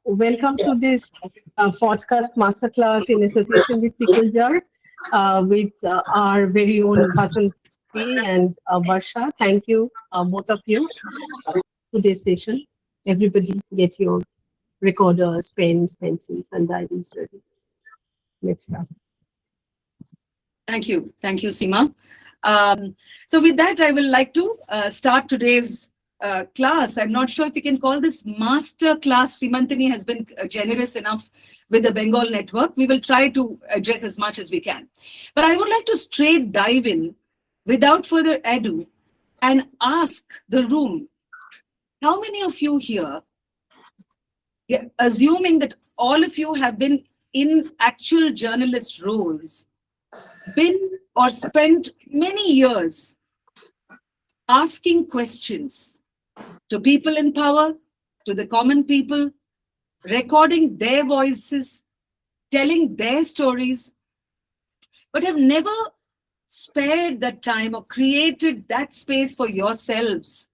welcome to this podcast masterclass in association with Pickle Jar with our very own Vasanthi and Barsha. Thank you, both of you, to this session. Everybody get your recorders, pens, pencils, and diaries ready. Let's start. Thank you. Thank you, Seema. So with that, I will like to start today's class. I'm not sure if we can call this master class. Srimantini has been generous enough with the Bengal network. We will try to address as much as we can. But I would like to straight dive in without further ado and ask the room, how many of you here, assuming that all of you have been in actual journalist roles, been or spent many years asking questions to people in power, to the common people, recording their voices, telling their stories, but have never spared that time or created that space for yourselves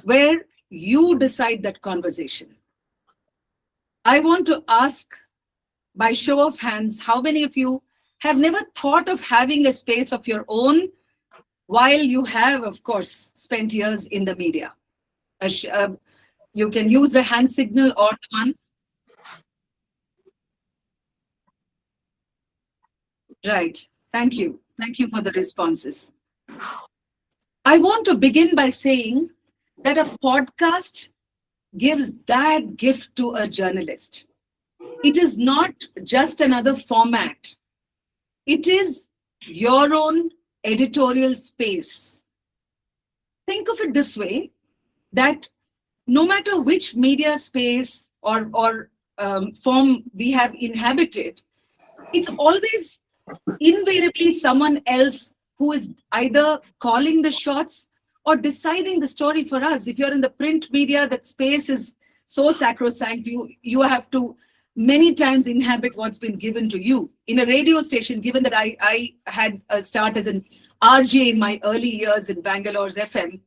where you decide that conversation. I want to ask, by show of hands, how many of you have never thought of having a space of your own while you have, of course, spent years in the media? You can use the hand signal or the one. Right. Thank you. Thank you for the responses. I want to begin by saying that a podcast gives that gift to a journalist. It is not just another format. It is your own editorial space. Think of it this way, that no matter which media space or form we have inhabited, it's always invariably someone else who is either calling the shots or deciding the story for us. If you're in the print media, that space is so sacrosanct, you have to many times inhabit what's been given to you. In a radio station, given that I had a start as an RJ in my early years in Bangalore's FM,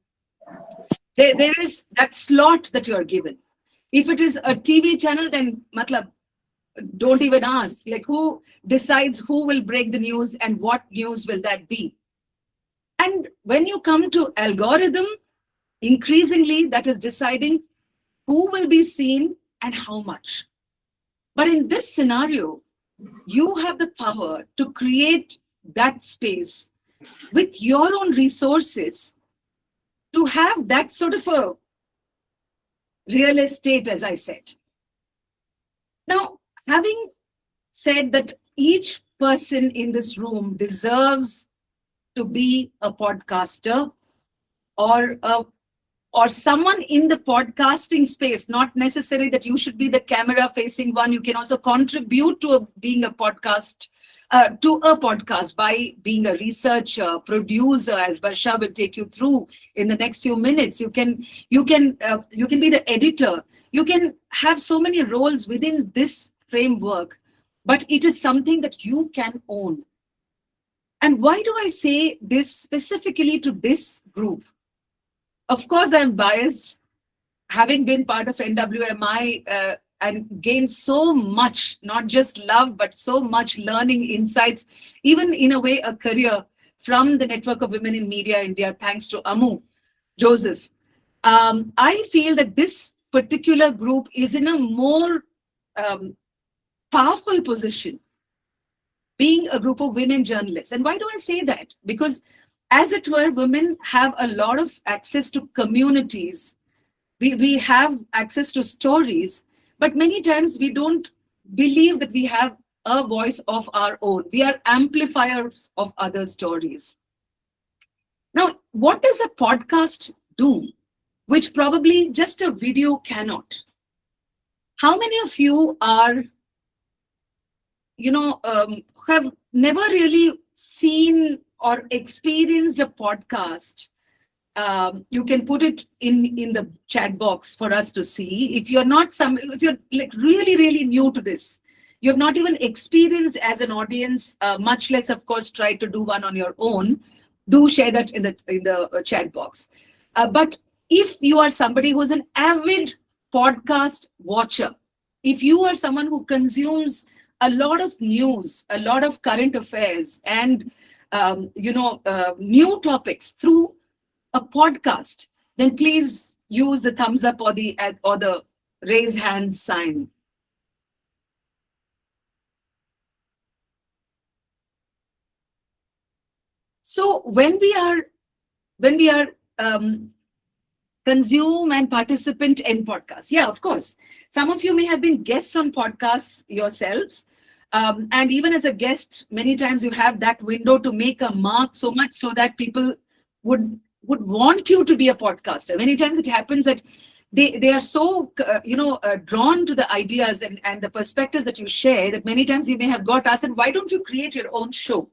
there is that slot that you're given. If it is a TV channel, then don't even ask. Like, who decides who will break the news and what news will that be? And when you come to algorithm, increasingly that is deciding who will be seen and how much. But in this scenario, you have the power to create that space with your own resources to have that sort of a real estate, as I said. Now, having said that each person in this room deserves to be a podcaster or someone in the podcasting space, not necessarily that you should be the camera facing one. You can also contribute to being a podcast, by being a researcher, producer, as Barsha will take you through in the next few minutes. You can be the editor. You can have so many roles within this framework, but it is something that you can own. And why do I say this specifically to this group? Of course, I'm biased, having been part of NWMI and gained so much, not just love, but so much learning insights, even in a way, a career from the Network of Women in Media India, thanks to Amu Joseph. I feel that this particular group is in a more powerful position, being a group of women journalists. And why do I say that? Because, as it were, women have a lot of access to communities. We have access to stories, but many times we don't believe that we have a voice of our own. We are amplifiers of other stories. Now, what does a podcast do, which probably just a video cannot? How many of you are, have never really seen or experienced a podcast? You can put it in the chat box for us to see. If you're like really, really new to this, you have not even experienced as an audience, much less, of course, try to do one on your own, do share that in the chat box. But if you are somebody who's an avid podcast watcher, if you are someone who consumes a lot of news, a lot of current affairs, and new topics through a podcast, then please use the thumbs up or the raise hand sign. So when we are consume and participant in podcasts, yeah, of course, some of you may have been guests on podcasts yourselves, and even as a guest, many times you have that window to make a mark so much so that people would want you to be a podcaster. Many times it happens that they are so drawn to the ideas and the perspectives that you share that many times you may have got asked, why don't you create your own show?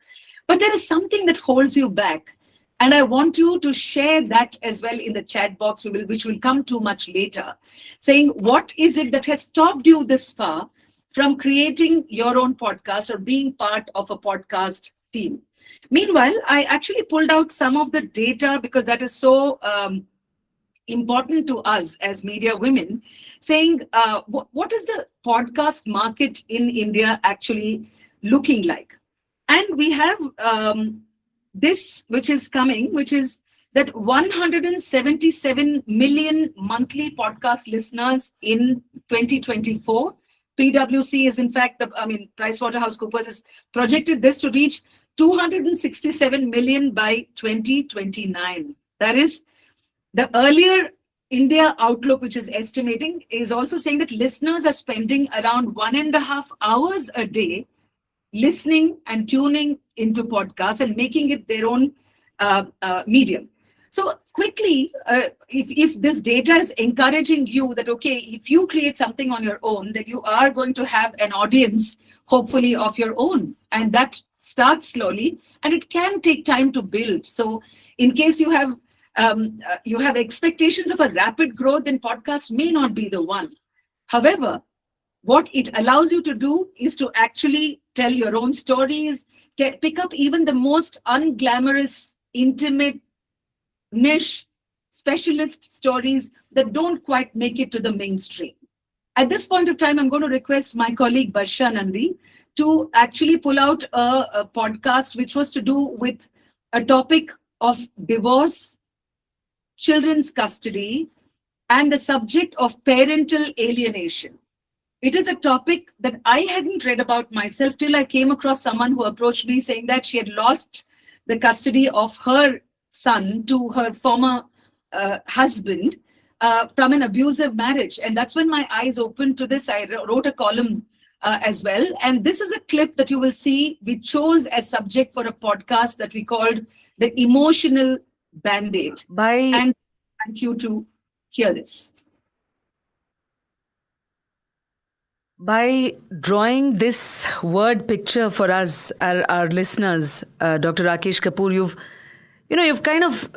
But there is something that holds you back. And I want you to share that as well in the chat box, which will come to much later, saying what is it that has stopped you this far from creating your own podcast or being part of a podcast team. Meanwhile, I actually pulled out some of the data because that is so important to us as media women, saying what is the podcast market in India actually looking like? And we have this, which is coming, which is that 177 million monthly podcast listeners in 2024. PwC is, in fact, PricewaterhouseCoopers has projected this to reach 267 million by 2029. That is, the earlier India Outlook, which is estimating, is also saying that listeners are spending around 1.5 hours a day listening and tuning into podcasts and making it their own medium. So quickly, if this data is encouraging you that, okay, if you create something on your own, then you are going to have an audience, hopefully, of your own. And that starts slowly, and it can take time to build. So in case you have expectations of a rapid growth, then podcast may not be the one. However, what it allows you to do is to actually tell your own stories, pick up even the most unglamorous, intimate, niche, specialist stories that don't quite make it to the mainstream. At this point of time, I'm going to request my colleague Barsha Nandy to actually pull out a podcast which was to do with a topic of divorce, children's custody, and the subject of parental alienation. It is a topic that I hadn't read about myself till I came across someone who approached me saying that she had lost the custody of her son to her former husband from an abusive marriage. And that's when my eyes opened to this. I wrote a column as well. And this is a clip that you will see we chose as subject for a podcast that we called The Emotional Band-Aid. And thank you to hear this. By drawing this word picture for us, our listeners, Dr. Rakesh Kapoor, you've kind of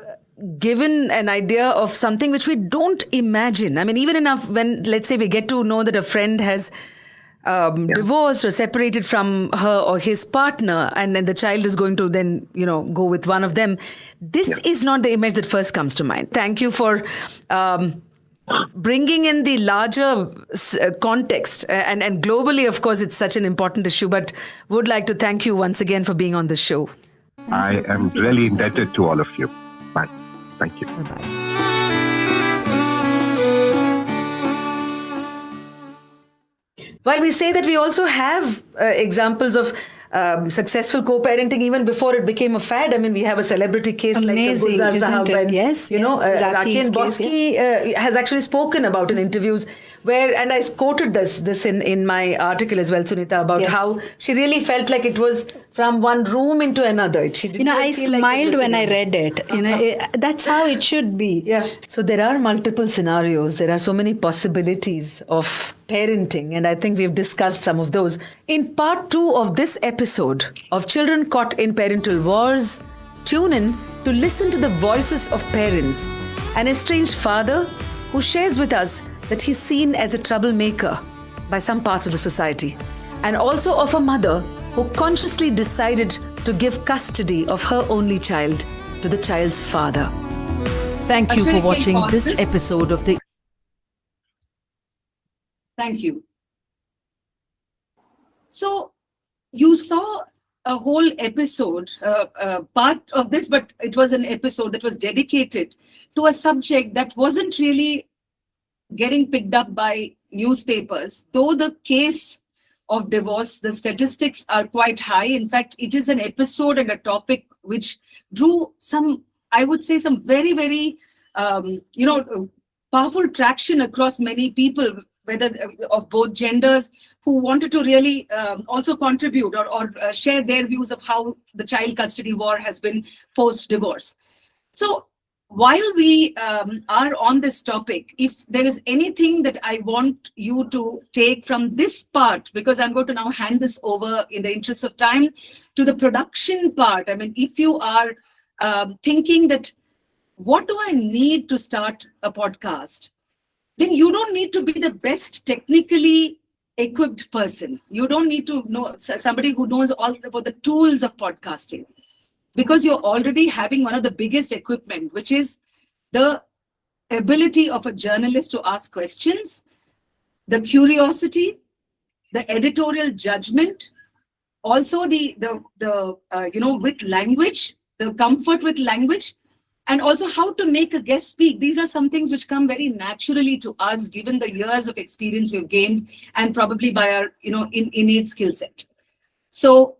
given an idea of something which we don't imagine. I mean, even enough when, let's say, we get to know that a friend has divorced or separated from her or his partner, and then the child is going to then, go with one of them. This is not the image that first comes to mind. Thank you for bringing in the larger context. And globally, of course, it's such an important issue, but would like to thank you once again for being on this show. I am really indebted to all of you. Bye. Thank you. Bye-bye. While we say that, we also have examples of successful co-parenting even before it became a fad. I mean, we have a celebrity case Amazing, like Gulzar Sahab, and yes, Raki and Bosky has actually spoken about in interviews where, and I quoted this in my article as well, Sunita, about how she really felt like it was from one room into another. She did I smiled when I read it. That's how it should be. Yeah. So there are multiple scenarios. There are so many possibilities of parenting, and I think we've discussed some of those. In part 2 of this episode of Children Caught in Parental Wars, tune in to listen to the voices of parents, an estranged father who shares with us that he's seen as a troublemaker by some parts of the society, and also of a mother who consciously decided to give custody of her only child to the child's father. Thank you for watching this episode of the... Thank you. So you saw a whole episode, part of this, but it was an episode that was dedicated to a subject that wasn't really getting picked up by newspapers. Though the case of divorce, the statistics are quite high. In fact, it is an episode and a topic which drew some, I would say, some very, very, powerful traction across many people, whether of both genders, who wanted to really also contribute or share their views of how the child custody war has been post-divorce. So while we are on this topic, if there is anything that I want you to take from this part, because I'm going to now hand this over in the interest of time to the production part. I mean, if you are thinking that, what do I need to start a podcast? Then you don't need to be the best technically equipped person. You don't need to know somebody who knows all about the tools of podcasting, because you're already having one of the biggest equipment, which is the ability of a journalist to ask questions, the curiosity, the editorial judgment, also the with language, the comfort with language, and also how to make a guest speak. These are some things which come very naturally to us, given the years of experience we've gained, and probably by our innate skill set. So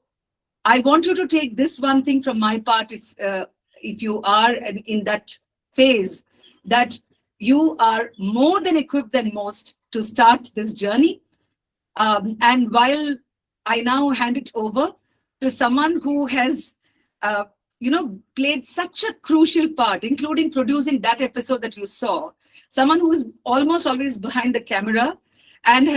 I want you to take this one thing from my part, if you are in that phase, that you are more than equipped than most to start this journey. And while I now hand it over to someone who has played such a crucial part, including producing that episode that you saw, someone who's almost always behind the camera and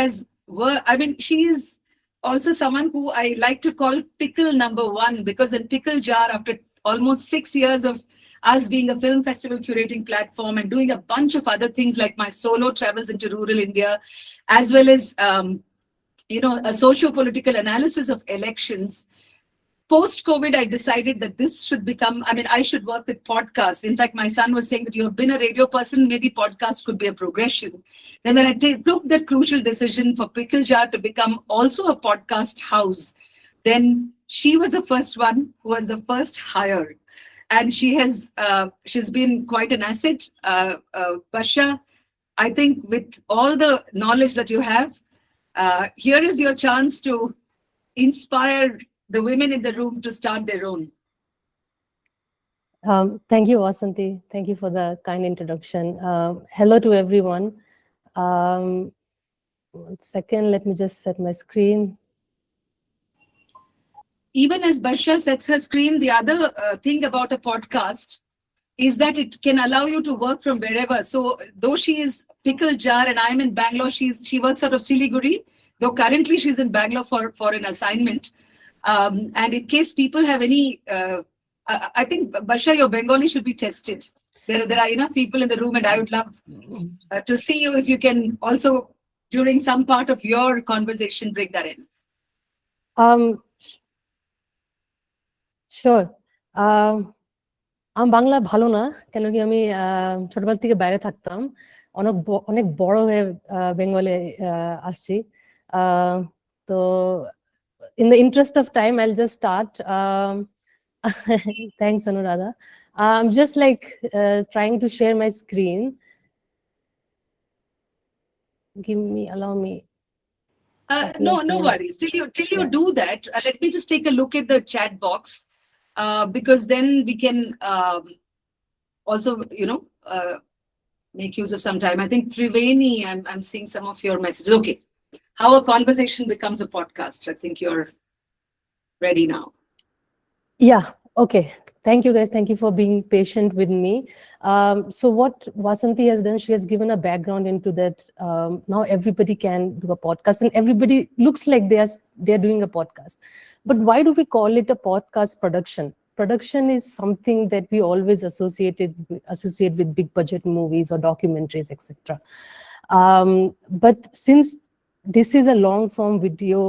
she is also someone who I like to call pickle number one, because in Pickle Jar, after almost 6 years of us being a film festival curating platform and doing a bunch of other things like my solo travels into rural India, as well as a socio-political analysis of elections, post-COVID, I decided that this should become, I should work with podcasts. In fact, my son was saying that you have been a radio person, maybe podcast could be a progression. Then when I took that crucial decision for Pickle Jar to become also a podcast house, then she was the first one who was the first hire. And she's been quite an asset. Barsha, I think with all the knowledge that you have, here is your chance to inspire the women in the room to start their own. Thank you, Vasanthi. Thank you for the kind introduction. Hello to everyone. 1 second, let me just set my screen. Even as Barsha sets her screen, the other thing about a podcast is that it can allow you to work from wherever. So though she is Pickle Jar and I'm in Bangalore, she works out of Siliguri, though currently she's in Bangalore for an assignment. And in case people have any, I think, Barsha, your Bengali should be tested. There are enough people in the room, and I would love to see you if you can also, during some part of your conversation, bring that in. Sure. আমি বাংলা ভালো না, কেন কি আমি ছোটবেলা থেকে বাইরে থাকতাম, অনেক বড় হয়ে বেঙ্গলে আসছি। তো in the interest of time, I'll just start. Thanks, Anuradha. I'm just trying to share my screen. Allow me. No worries. Till you do that, let me just take a look at the chat box, because then we can also, make use of some time. I think Triveni, I'm seeing some of your messages. Okay. How a conversation becomes a podcast. I think you're ready now. Yeah. Okay. Thank you, guys. Thank you for being patient with me. So what Vasanthi has done, she has given a background into that. Now everybody can do a podcast, and everybody looks like they're doing a podcast. But why do we call it a podcast production? Production is something that we always associate with big budget movies or documentaries, etc. But since this is a long form video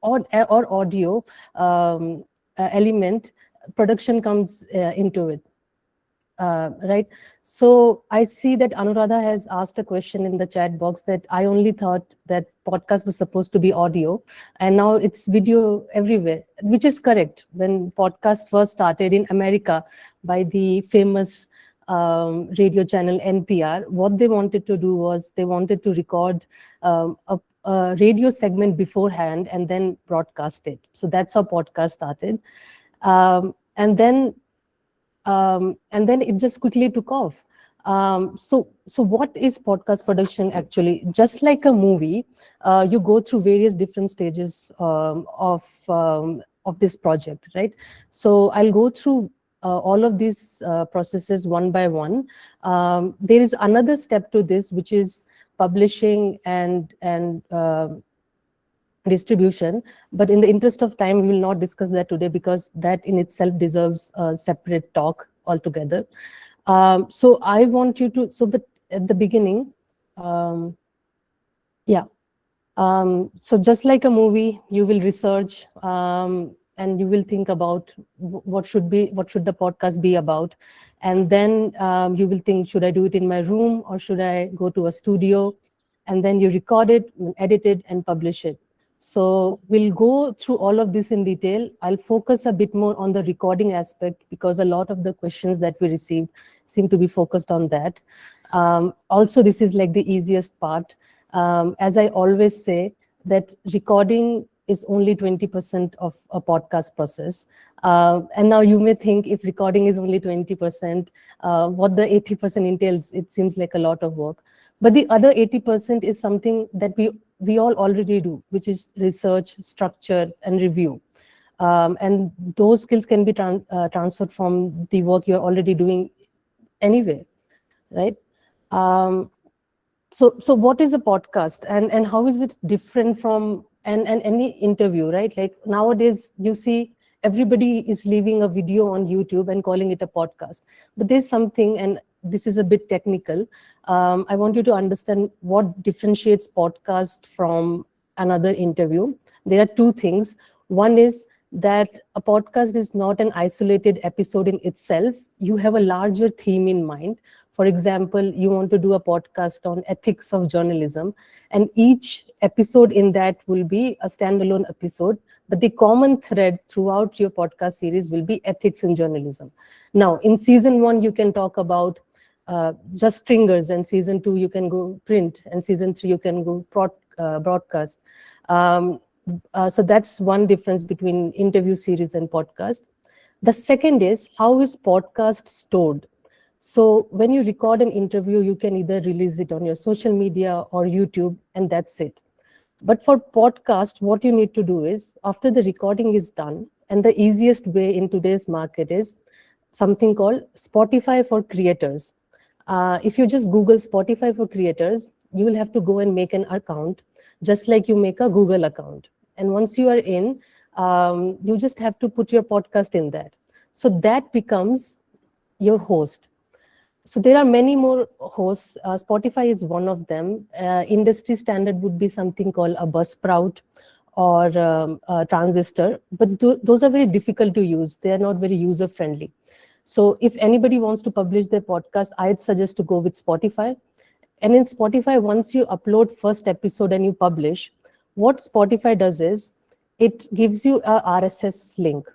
or audio element, production comes into it. Right. So I see that Anuradha has asked a question in the chat box that I only thought that podcast was supposed to be audio, and now it's video everywhere, which is correct. When podcasts first started in America by the famous radio channel NPR, what they wanted to do was they wanted to record a radio segment beforehand and then broadcast it. So that's how podcast started. And then it just quickly took off. So what is podcast production actually? Just like a movie, you go through various different stages of this project, right? So I'll go through all of these processes one by one. There is another step to this, which is publishing and distribution, but in the interest of time we will not discuss that today because that in itself deserves a separate talk altogether. So I want you to, but at the beginning, so just like a movie, you will research and you will think about what should the podcast be about, and then you will think, should I do it in my room or should I go to a studio? And then you record it, edit it, and publish it. So we'll go through all of this in detail. I'll focus a bit more on the recording aspect because a lot of the questions that we received seem to be focused on that. Also, this is like the easiest part. As I always say, that recording is only 20% of a podcast process. And now you may think, if recording is only 20%, what the 80% entails, it seems like a lot of work. But the other 80% is something that we all already do, which is research, structure, and review. And those skills can be transferred from the work you're already doing anyway, right? So what is a podcast, and how is it different from any interview, right? Like nowadays, you see everybody is leaving a video on YouTube and calling it a podcast. But there's something, and this is a bit technical. I want you to understand what differentiates podcast from another interview. There are two things. One is that a podcast is not an isolated episode in itself. You have a larger theme in mind. For example, you want to do a podcast on ethics of journalism, and each episode in that will be a standalone episode, but the common thread throughout your podcast series will be ethics in journalism. Now, in season 1, you can talk about just stringers, and season 2, you can go print, and season 3, you can go broadcast. So that's one difference between interview series and podcast. The second is, how is podcast stored? So when you record an interview, you can either release it on your social media or YouTube, and that's it. But for podcast, what you need to do is, after the recording is done, and the easiest way in today's market is something called Spotify for creators. If you just Google Spotify for creators, you will have to go and make an account, just like you make a Google account. And once you are in, you just have to put your podcast in that. So that becomes your host. So there are many more hosts. Spotify is one of them. Industry standard would be something called a Buzzsprout or a Transistor, but those are very difficult to use. They are not very user friendly. So if anybody wants to publish their podcast, I'd suggest to go with Spotify. And in Spotify, once you upload first episode and you publish, what Spotify does is it gives you a RSS link.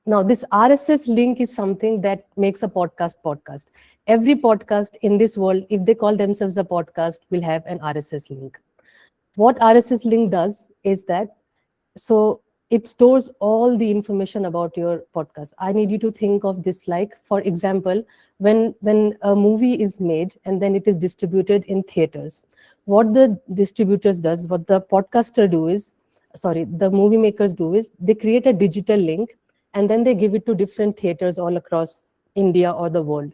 Now, this RSS link is something that makes a podcast. Every podcast in this world, if they call themselves a podcast, will have an RSS link. What RSS link does is that, so it stores all the information about your podcast. I need you to think of this like, for example, when a movie is made and then it is distributed in theaters, what the distributors does, what the podcaster do is, the movie makers do is, they create a digital link and then they give it to different theaters all across India or the world.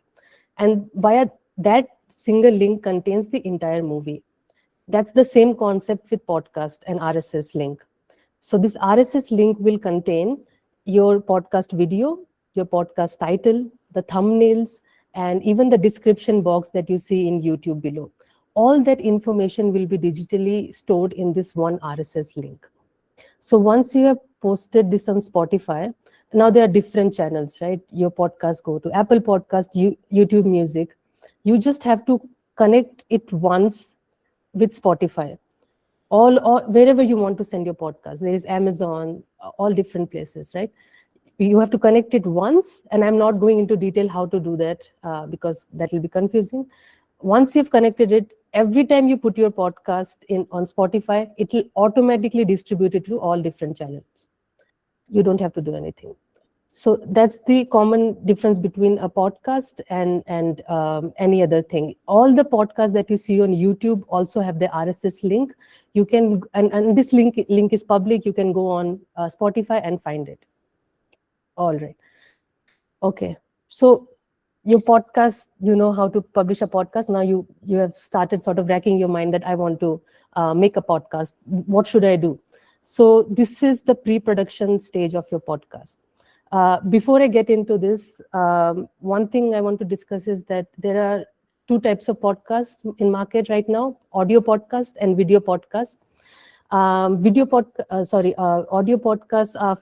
And via that single link contains the entire movie. That's the same concept with podcast and RSS link. So this RSS link will contain your podcast video, your podcast title, the thumbnails, and even the description box that you see in YouTube below. All that information will be digitally stored in this one RSS link. So once you have posted this on Spotify, now there are different channels, right? Your podcast go to Apple Podcast, YouTube Music. You just have to connect it once with Spotify. All wherever you want to send your podcast. There is Amazon, all different places, right? You have to connect it once, and I'm not going into detail how to do that because that will be confusing. Once you've connected it, every time you put your podcast in on Spotify, it will automatically distribute it to all different channels. You don't have to do anything. So that's the common difference between a podcast and any other thing. All the podcasts that you see on YouTube also have the RSS link. You can, and this link is public. You can go on Spotify and find it. All right. Okay. So your podcast, you know how to publish a podcast. Now you have started sort of racking your mind that I want to make a podcast. What should I do? So this is the pre-production stage of your podcast. Before I get into this, one thing I want to discuss is that there are two types of podcasts in market right now: audio podcast and video podcast. Audio podcasts are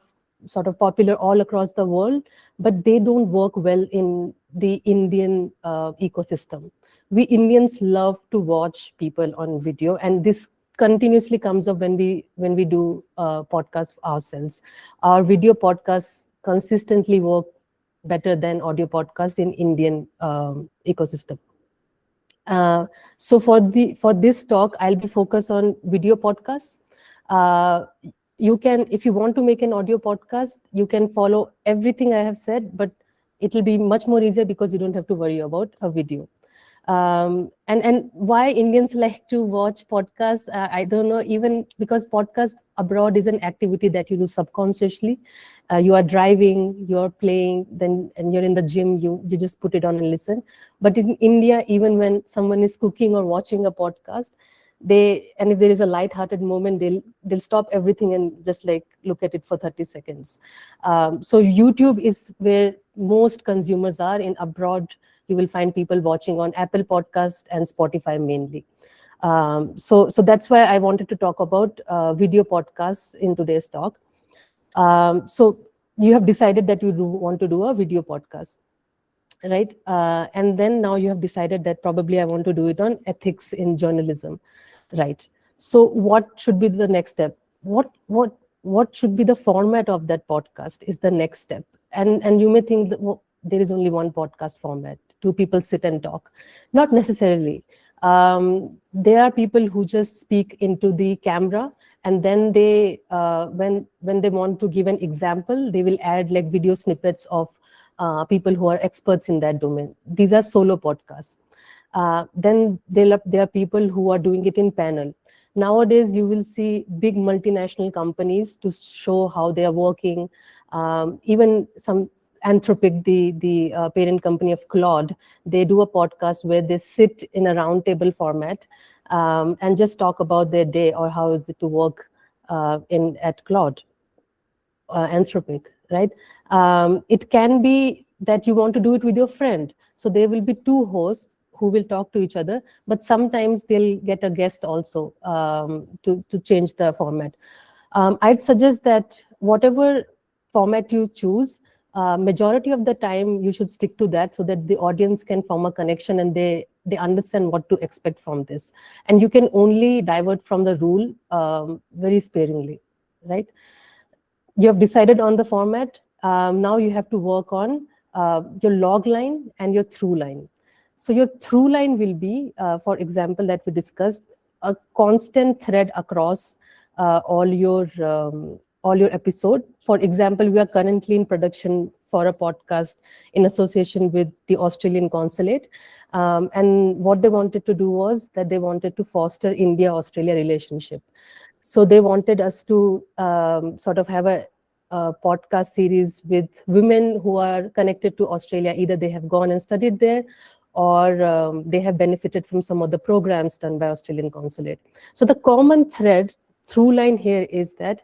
sort of popular all across the world, but they don't work well in the Indian ecosystem. We Indians love to watch people on video, and this continuously comes up when we do podcasts ourselves. Our video podcasts consistently works better than audio podcasts in Indian ecosystem. So for this talk, I'll be focused on video podcasts. You can, if you want to make an audio podcast, you can follow everything I have said, but it will be much more easier because you don't have to worry about a video. And why Indians like to watch podcasts, I don't know, even because podcast abroad is an activity that you do subconsciously. You are driving, you're playing, and you're in the gym, you just put it on and listen. But in India, even when someone is cooking or watching a podcast, and if there is a light-hearted moment, they'll stop everything and just like look at it for 30 seconds. So YouTube is where most consumers are. In abroad, you will find people watching on Apple Podcast and Spotify mainly. So that's why I wanted to talk about video podcasts in today's talk. So you have decided that you want to do a video podcast, right? And then now you have decided that probably I want to do it on ethics in journalism, right? So what should be the next step? What should be the format of that podcast is the next step. And you may think that there is only one podcast format. Two people sit and talk. Not necessarily. There are people who just speak into the camera, and then they, when they want to give an example, they will add like video snippets of people who are experts in that domain. These are solo podcasts. Then there are people who are doing it in panel. Nowadays, you will see big multinational companies to show how they are working. Even some Anthropic, the parent company of Claude, they do a podcast where they sit in a roundtable format and just talk about their day or how is it to work at Claude, Anthropic, right? It can be that you want to do it with your friend. So there will be two hosts who will talk to each other, but sometimes they'll get a guest also to change the format. I'd suggest that whatever format you choose, majority of the time you should stick to that so that the audience can form a connection and they understand what to expect from this. And you can only divert from the rule very sparingly, right? You have decided on the format. Now you have to work on your log line and your through line. So your through line will be, for example, that we discussed, a constant thread across all your episode. For example, we are currently in production for a podcast in association with the Australian Consulate. And what they wanted to do was that they wanted to foster India-Australia relationship. So they wanted us to sort of have a podcast series with women who are connected to Australia. Either they have gone and studied there, or they have benefited from some of the programs done by Australian Consulate. So the common thread through line here is that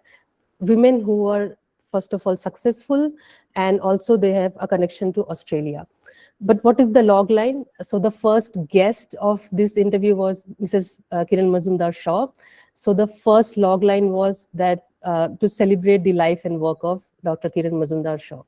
women who are, first of all, successful, and also they have a connection to Australia. But what is the log line? So the first guest of this interview was Mrs. Kiran Mazumdar-Shaw. So the first log line was that to celebrate the life and work of Dr. Kiran Mazumdar show.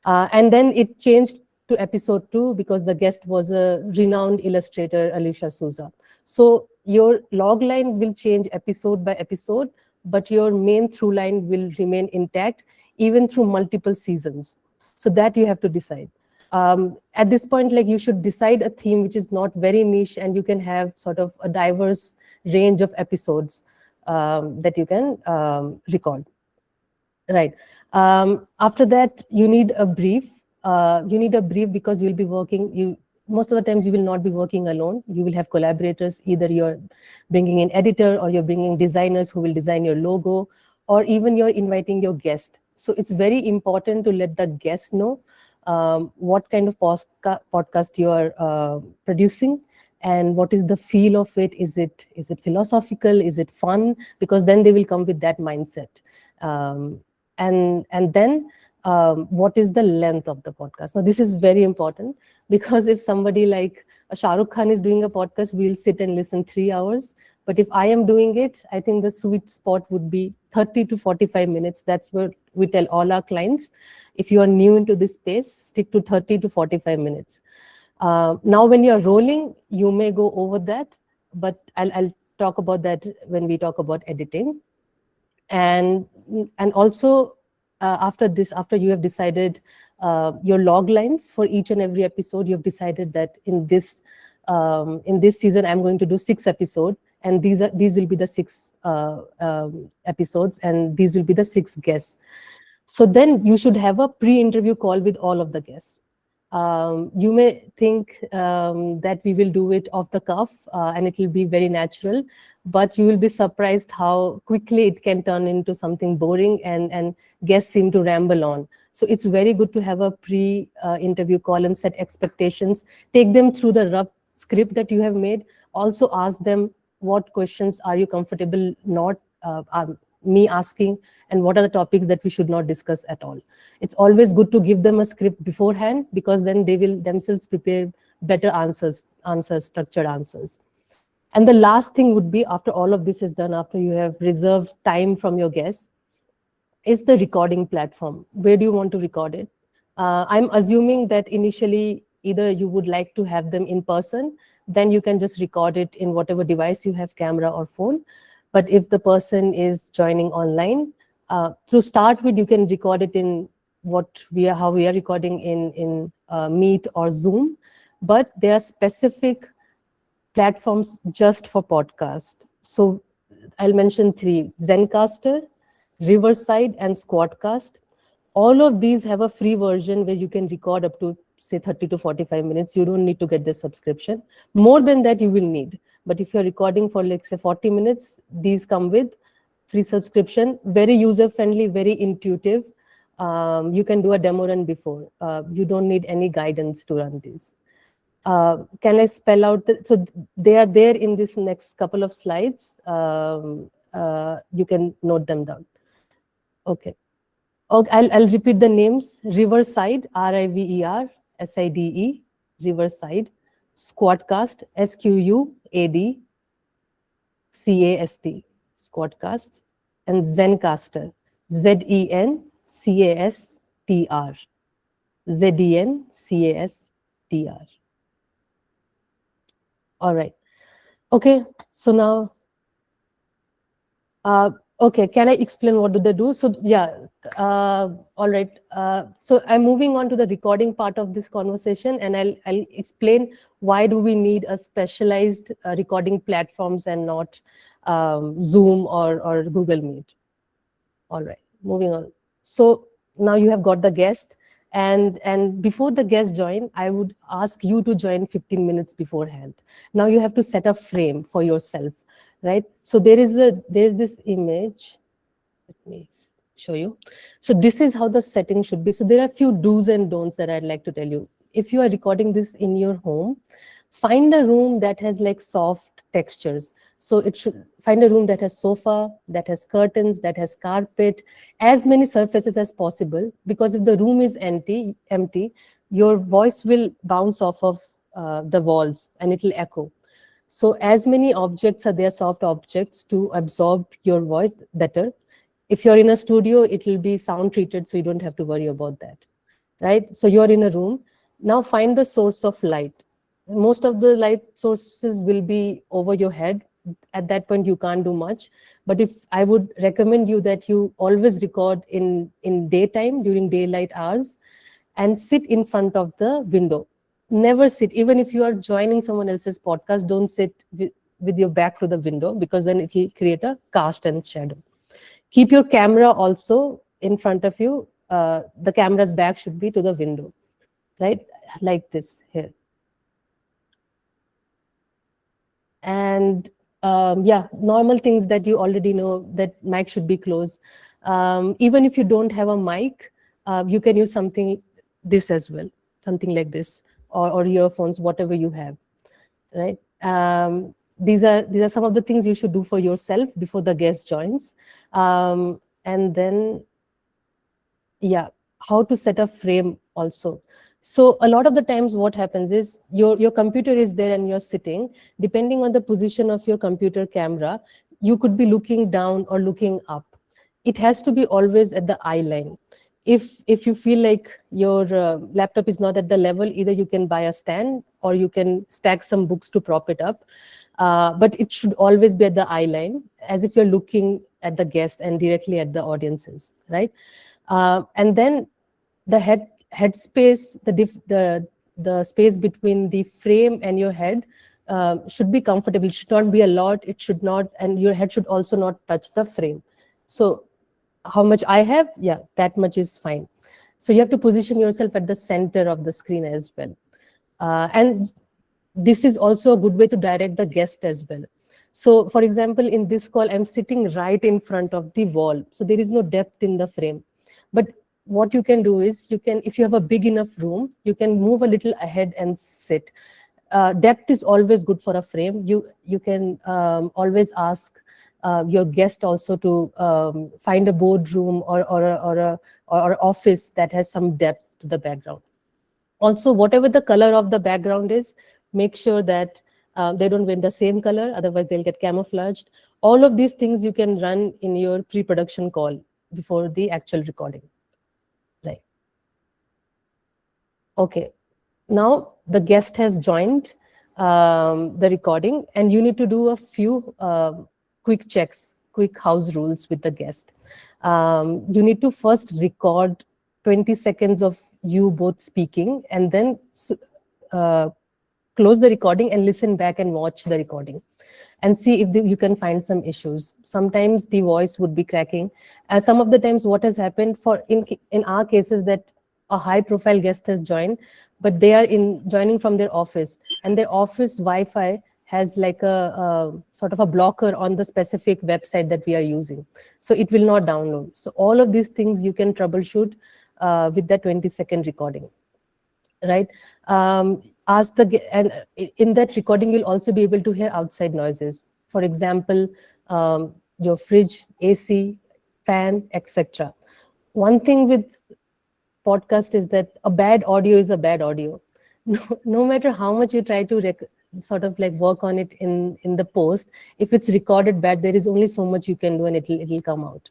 And then it changed to episode 2 because the guest was a renowned illustrator, Alicia Souza. So your log line will change episode by episode, but your main through line will remain intact even through multiple seasons. So that you have to decide. At this point, like, you should decide a theme which is not very niche, and you can have sort of a diverse range of episodes that you can record. Right. After that, you need a brief. You need a brief because you'll be working. Most of the times you will not be working alone. You will have collaborators. Either you're bringing an editor, or you're bringing designers who will design your logo, or even you're inviting your guest. So it's very important to let the guest know what kind of podcast you are producing, and what is the feel of it. Is it philosophical? Is it fun? Because then they will come with that mindset. And then what is the length of the podcast? Now, this is very important, because if somebody like Shah Rukh Khan is doing a podcast, we'll sit and listen 3 hours. But if I am doing it, I think the sweet spot would be 30 to 45 minutes. That's what we tell all our clients. If you are new into this space, stick to 30 to 45 minutes. Now, when you're rolling, you may go over that, but I'll talk about that when we talk about editing. And also after you have decided your log lines for each and every episode, you have decided that in this season I'm going to do 6 episodes, and these will be the 6 episodes, and these will be the 6 guests. So then you should have a pre-interview call with all of the guests. You may think that we will do it off the cuff and it will be very natural, but you will be surprised how quickly it can turn into something boring, and guests seem to ramble on. So it's very good to have a pre-interview call and set expectations. Take them through the rough script that you have made. Also ask them, what questions are you comfortable not me asking, and what are the topics that we should not discuss at all. It's always good to give them a script beforehand, because then they will themselves prepare better answers, structured answers. And the last thing would be, after all of this is done, after you have reserved time from your guests, is the recording platform. Where do you want to record it? I'm assuming that initially either you would like to have them in person, then you can just record it in whatever device you have, camera or phone. But if the person is joining online, to start with, you can record it in how we are recording in Meet or Zoom. But there are specific platforms just for podcast. So I'll mention 3: Zencaster, Riverside, and Squadcast. All of these have a free version where you can record up to, say, 30 to 45 minutes. You don't need to get the subscription. More than that you will need. But if you're recording for, like, say, 40 minutes, these come with free subscription. Very user-friendly, very intuitive. You can do a demo run before. You don't need any guidance to run these. Can I spell out? So they are there in this next couple of slides. You can note them down. Okay. I'll repeat the names. Riverside, RIVERSIDE, Riverside. Squadcast, SQUADCAST, Squadcast. And Zencaster, ZENCASTR, ZENCASTR. All right. Okay, so now, okay, can I explain what do they do? So yeah, all right. So I'm moving on to the recording part of this conversation, and I'll explain why do we need a specialized recording platforms and not Zoom or Google Meet. All right, moving on. So now you have got the guest, and before the guest join, I would ask you to join 15 minutes beforehand. Now you have to set a frame for yourself, right? So there's this image. Let me show you. So this is how the setting should be. So there are a few do's and don'ts that I'd like to tell you. If you are recording this in your home, find a room that has like soft textures. So it should find a room that has sofa, that has curtains, that has carpet, as many surfaces as possible, because if the room is empty, your voice will bounce off of the walls and it will echo. So as many objects are there, soft objects, to absorb your voice better. If you're in a studio, it will be sound treated, so you don't have to worry about that, right? So you're in a room. Now find the source of light. Most of the light sources will be over your head. At that point, you can't do much. But if I would recommend you that you always record in daytime, during daylight hours, and sit in front of the window. Never sit, even if you are joining someone else's podcast, don't sit with your back to the window, because then it will create a cast and shadow. Keep your camera also in front of you. The camera's back should be to the window, right? Like this here. And yeah, normal things that you already know, that mic should be close. Even if you don't have a mic, you can use something this as well, something like this, or earphones, whatever you have, right? These are some of the things you should do for yourself before the guest joins. And then, yeah, how to set a frame also. So a lot of the times what happens is your computer is there and you're sitting. Depending on the position of your computer camera, you could be looking down or looking up. It has to be always at the eye line. If you feel like your laptop is not at the level, either you can buy a stand or you can stack some books to prop it up. But it should always be at the eye line, as if you're looking at the guest and directly at the audiences, right? And then the head space, the space between the frame and your head should be comfortable. It should not be a lot. It should not, and your head should also not touch the frame. So how much I have, yeah, that much is fine. So you have to position yourself at the center of the screen as well. And this is also a good way to direct the guest as well. So for example, in this call, I'm sitting right in front of the wall. So there is no depth in the frame. But what you can do is, you can, if you have a big enough room, you can move a little ahead and sit. Depth is always good for a frame. You can always ask your guest also to find a boardroom or office that has some depth to the background. Also, whatever the color of the background is, make sure that they don't wear the same color, otherwise they'll get camouflaged. All of these things you can run in your pre-production call before the actual recording. Right. Okay. Now the guest has joined the recording, and you need to do a few quick checks, quick house rules with the guest. You need to first record 20 seconds of you both speaking, and then close the recording and listen back and watch the recording and see if you can find some issues. Sometimes the voice would be cracking. Some of the times what has happened in our cases, that a high profile guest has joined, but they are joining from their office, and their office Wi-Fi has like a sort of a blocker on the specific website that we are using. So it will not download. So all of these things you can troubleshoot with that 20-second recording, right? And in that recording, you'll also be able to hear outside noises. For example, your fridge, AC, fan, etc. One thing with podcast is that a bad audio is a bad audio. No matter how much you try to sort of like work on it in the post, if it's recorded bad, there is only so much you can do, and it'll come out.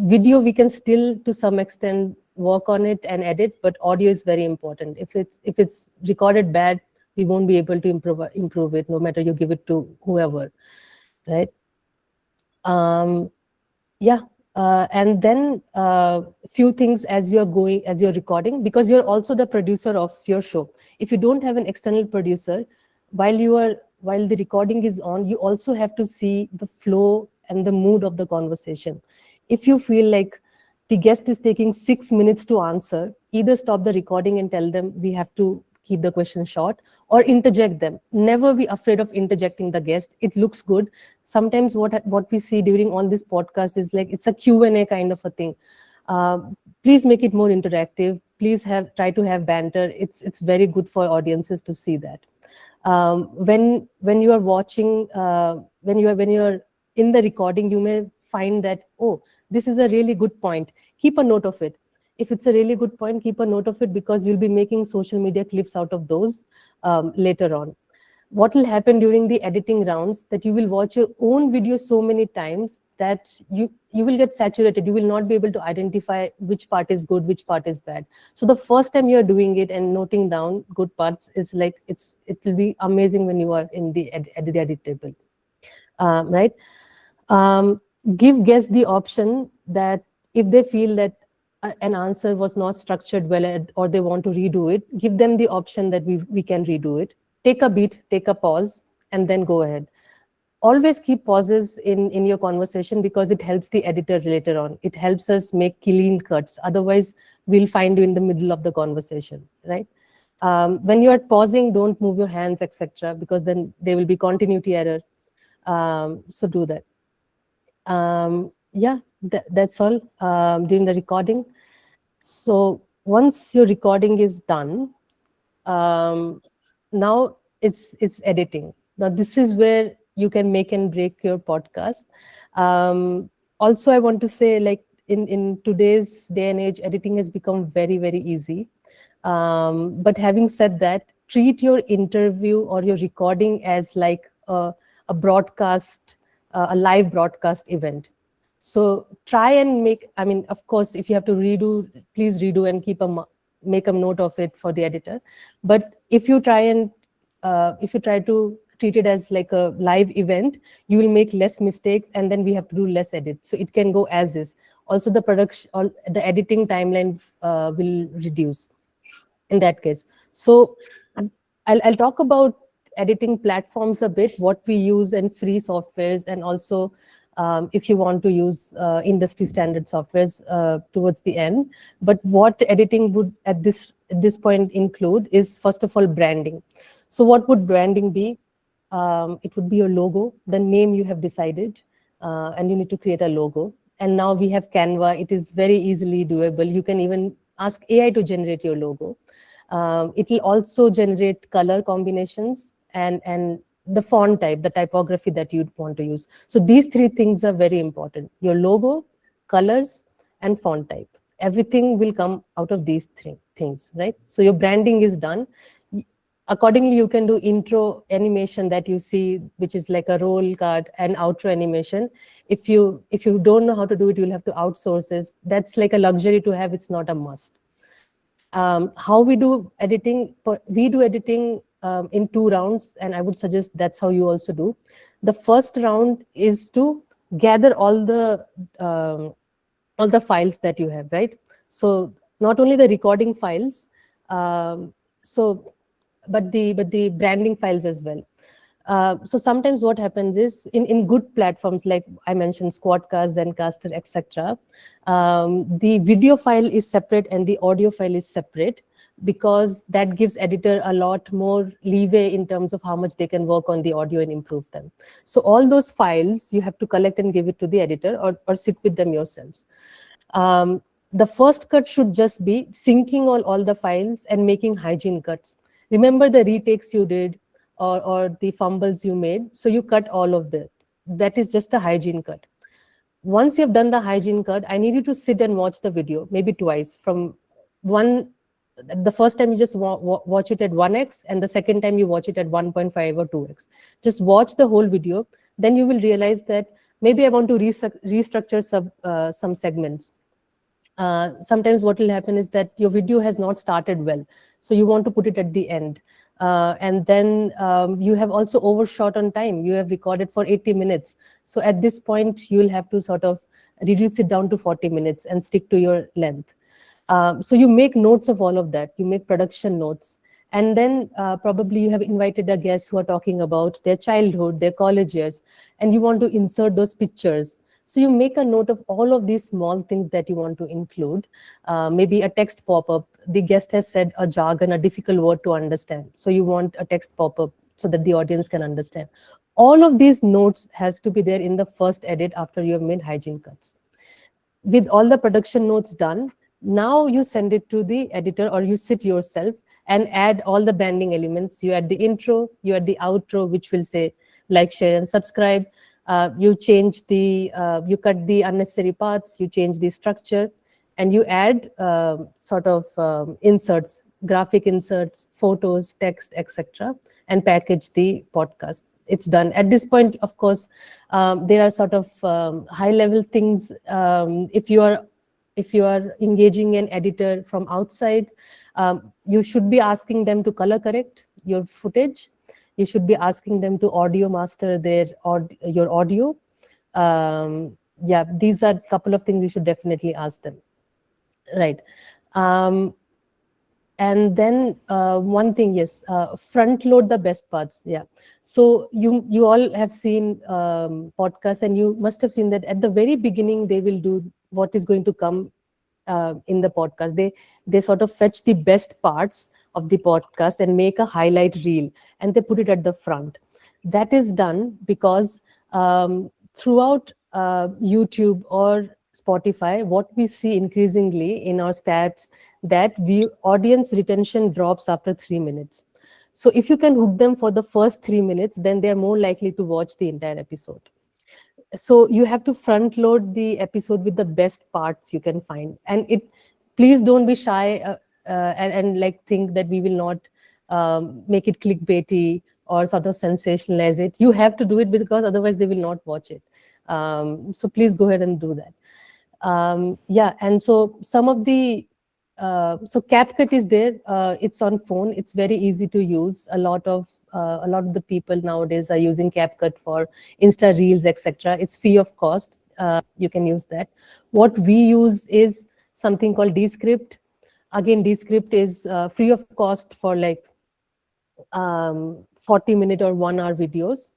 Video, we can still to some extent work on it and edit, but audio is very important. If it's recorded bad, we won't be able to improve it, no matter you give it to whoever, right? Yeah. And then few things as you're recording, because you're also the producer of your show. If you don't have an external producer, while the recording is on, you also have to see the flow and the mood of the conversation. If you feel like the guest is taking 6 minutes to answer, either stop the recording and tell them we have to keep the question short, or interject them. Never be afraid of interjecting the guest. It looks good. Sometimes what we see during all this podcast is like it's a Q&A kind of a thing. Please make it more interactive. Please try to have banter. It's very good for audiences to see that. When you are watching, when you're in the recording, you may find that, oh, this is a really good point. Keep a note of it. If it's a really good point, keep a note of it, because you'll be making social media clips out of those later on. what will happen during the editing rounds, that you will watch your own video so many times that you will get saturated. You will not be able to identify which part is good, which part is bad. So the first time you're doing it and noting down good parts is like, it will be amazing when you are in the edit table, right? Give guests the option that if they feel that an answer was not structured well, or they want to redo it, give them the option that we can redo it. Take a beat, take a pause, and then go ahead. Always keep pauses in your conversation, because it helps the editor later on. It helps us make clean cuts. Otherwise, we'll find you in the middle of the conversation, right? When you're pausing, don't move your hands, etc., because then there will be continuity error. So do that. Yeah, that's all during the recording. So once your recording is done, now it's editing. Now this is where you can make and break your podcast. Also, I want to say, like, in today's day and age, editing has become very, very easy. But having said that, treat your interview or your recording as like a broadcast, a live broadcast event. So try and make, I mean, of course, if you have to redo, please redo and make a note of it for the editor. But if you try to treat it as like a live event, you will make less mistakes, and then we have to do less edit. So it can go as is. Also, the production or the editing timeline will reduce in that case. So I'll talk about editing platforms a bit, what we use, and free softwares, and also if you want to use industry standard softwares towards the end. But what editing would at this point include is, first of all, branding. So what would branding be? It would be your logo, the name you have decided, and you need to create a logo. And now we have Canva. It is very easily doable. You can even ask AI to generate your logo. It will also generate color combinations and the font type, the typography that you'd want to use. So these three things are very important: your logo, colors, and font type. Everything will come out of these three things, right? So your branding is done. Accordingly, you can do intro animation that you see, which is like a roll card, and outro animation. If you don't know how to do it, you'll have to outsource this. That's like a luxury to have. It's not a must. How we do editing? We do editing in 2 rounds, and I would suggest that's how you also do. The first round is to gather all the files that you have, right? So not only the recording files, but the branding files as well. So sometimes what happens is, in good platforms like I mentioned, Squadcast, Zencaster, etc., the video file is separate and the audio file is separate, because that gives editor a lot more leeway in terms of how much they can work on the audio and improve them. So all those files you have to collect and give it to the editor, or sit with them yourselves. The first cut should just be syncing all the files and making hygiene cuts. Remember the retakes you did, or the fumbles you made. So you cut all of that. That is just a hygiene cut. Once you've done the hygiene cut, I need you to sit and watch the video, maybe twice. The first time you just watch it at 1x, and the second time you watch it at 1.5 or 2x. Just watch the whole video. Then you will realize that maybe I want to restructure some segments. Sometimes what will happen is that your video has not started well, so you want to put it at the end. And then you have also overshot on time. You have recorded for 80 minutes. So at this point, you will have to sort of reduce it down to 40 minutes and stick to your length. So you make notes of all of that. You make production notes. And then probably you have invited a guest who are talking about their childhood, their college years, and you want to insert those pictures. So you make a note of all of these small things that you want to include. Maybe a text pop-up. The guest has said a jargon, a difficult word to understand. So you want a text pop-up so that the audience can understand. All of these notes has to be there in the first edit after you have made hygiene cuts. With all the production notes done, now you send it to the editor, or you sit yourself and add all the branding elements. You add the intro, you add the outro, which will say like, share, and subscribe. You change you cut the unnecessary parts, you change the structure, and you add inserts graphic inserts, photos, text, etc., and package the podcast. It's done. At this point, of course, there are sort of high-level things. If you are engaging an editor from outside, you should be asking them to color correct your footage. You should be asking them to audio master your audio. Yeah, these are a couple of things you should definitely ask them. Right. And then one thing, yes, front load the best parts. Yeah. So you all have seen podcasts, and you must have seen that at the very beginning they will do what is going to come in the podcast. They sort of fetch the best parts of the podcast and make a highlight reel, and they put it at the front. That is done because throughout YouTube or Spotify, what we see increasingly in our stats, that audience retention drops after 3 minutes. So if you can hook them for the first 3 minutes, then they're more likely to watch the entire episode. So you have to front load the episode with the best parts you can find. And please don't be shy and like think that we will not make it clickbaity or sort of sensationalize it. You have to do it because otherwise they will not watch it. So please go ahead and do that. Yeah, and so some of the so CapCut is there. It's on phone. It's very easy to use. A lot of the people nowadays are using CapCut for Insta Reels, etc. It's free of cost. You can use that. What we use is something called Descript. Again, Descript is free of cost for like 40-minute or 1-hour videos.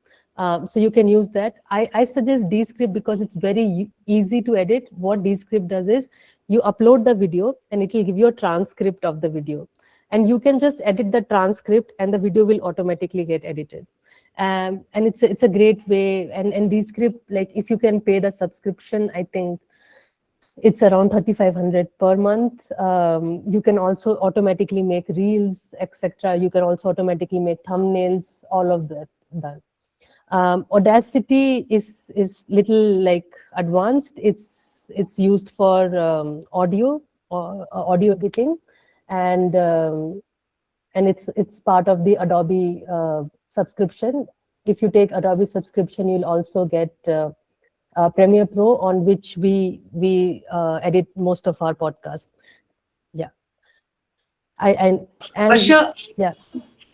So you can use that. I suggest Descript because it's very easy to edit. What Descript does is you upload the video and it will give you a transcript of the video. And you can just edit the transcript and the video will automatically get edited. And it's a great way. And Descript, like if you can pay the subscription, I think it's around 3,500 per month. You can also automatically make reels, etc. You can also automatically make thumbnails, all of that done. Audacity is little like advanced. It's used for audio editing, and it's part of the Adobe subscription. If you take Adobe subscription, you'll also get Premiere Pro, on which we edit most of our podcasts. Yeah. Barsha, yeah.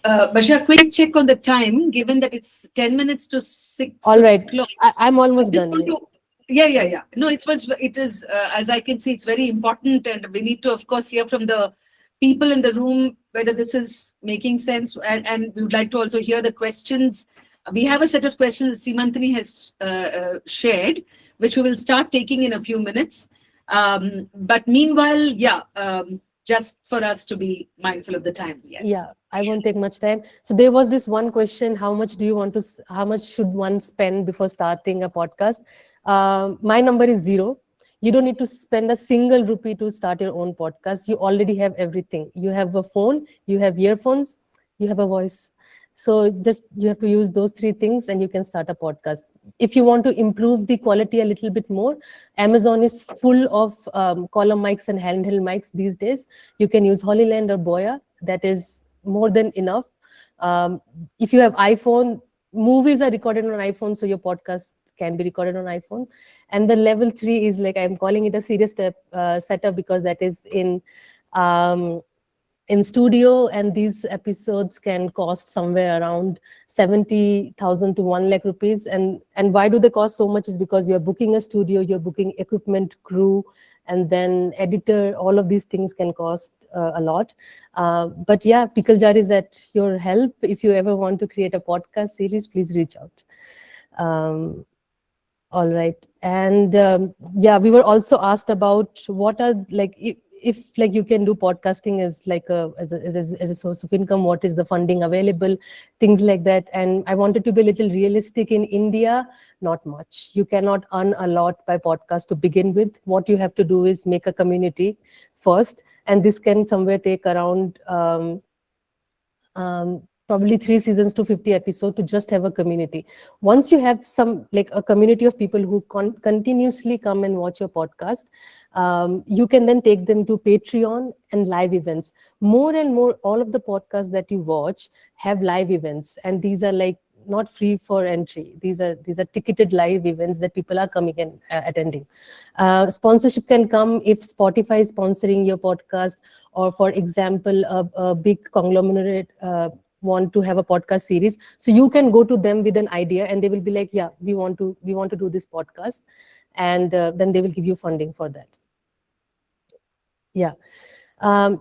Barsha, quick check on the time, given that it's 10 minutes to 6 All right. o'clock. I'm almost done. Yeah. No, it is, as I can see, it's very important, and we need to, of course, hear from the people in the room whether this is making sense, and we would like to also hear the questions. We have a set of questions that Simantini has shared, which we will start taking in a few minutes. But meanwhile, just for us to be mindful of the time. Yes. Yeah, I won't take much time. So there was this one question: how much should one spend before starting a podcast? My number is 0. You don't need to spend a single rupee to start your own podcast. You already have everything. You have a phone, you have earphones, you have a voice. So just you have to use those 3 things and you can start a podcast. If you want to improve the quality a little bit more, Amazon is full of column mics and handheld mics these days. You can use Holyland or Boya. That is more than enough. If you have iPhone, movies are recorded on iPhone, so your podcast can be recorded on iPhone. And the level 3 is like, I'm calling it a serious setup because that is in studio, and these episodes can cost somewhere around 70,000 to 1 lakh rupees. And why do they cost so much is because you're booking a studio, you're booking equipment, crew, and then editor. All of these things can cost a lot. But yeah, Pickle Jar is at your help. If you ever want to create a podcast series, please reach out. All right. And we were also asked about what are like, if like you can do podcasting as like as a source of income, what is the funding available, things like that. And I wanted to be a little realistic. In India, not much. You cannot earn a lot by podcast to begin with. What you have to do is make a community first, and this can somewhere take around probably 3 seasons to 50 episodes to just have a community. Once you have some like a community of people who continuously come and watch your podcast, you can then take them to Patreon and live events. More and more, all of the podcasts that you watch have live events, and these are like not free for entry. These are ticketed live events that people are coming and attending. Sponsorship can come if Spotify is sponsoring your podcast, or for example, a big conglomerate want to have a podcast series. So you can go to them with an idea, and they will be like, yeah, we want to do this podcast, and then they will give you funding for that. Yeah.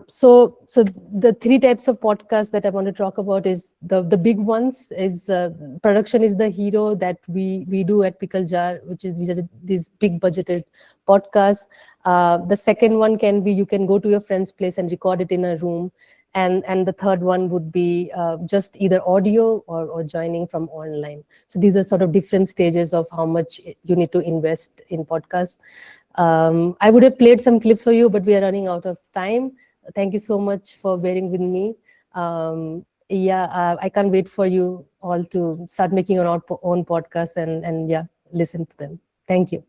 So the three types of podcasts that I want to talk about is the big ones is production is the hero that we do at Pickle Jar, which is these big budgeted podcasts. The second one can be you can go to your friend's place and record it in a room. And the third one would be just either audio or joining from online. So these are sort of different stages of how much you need to invest in podcasts. I would have played some clips for you, but we are running out of time. Thank you so much for bearing with me. I can't wait for you all to start making your own podcast and listen to them. Thank you.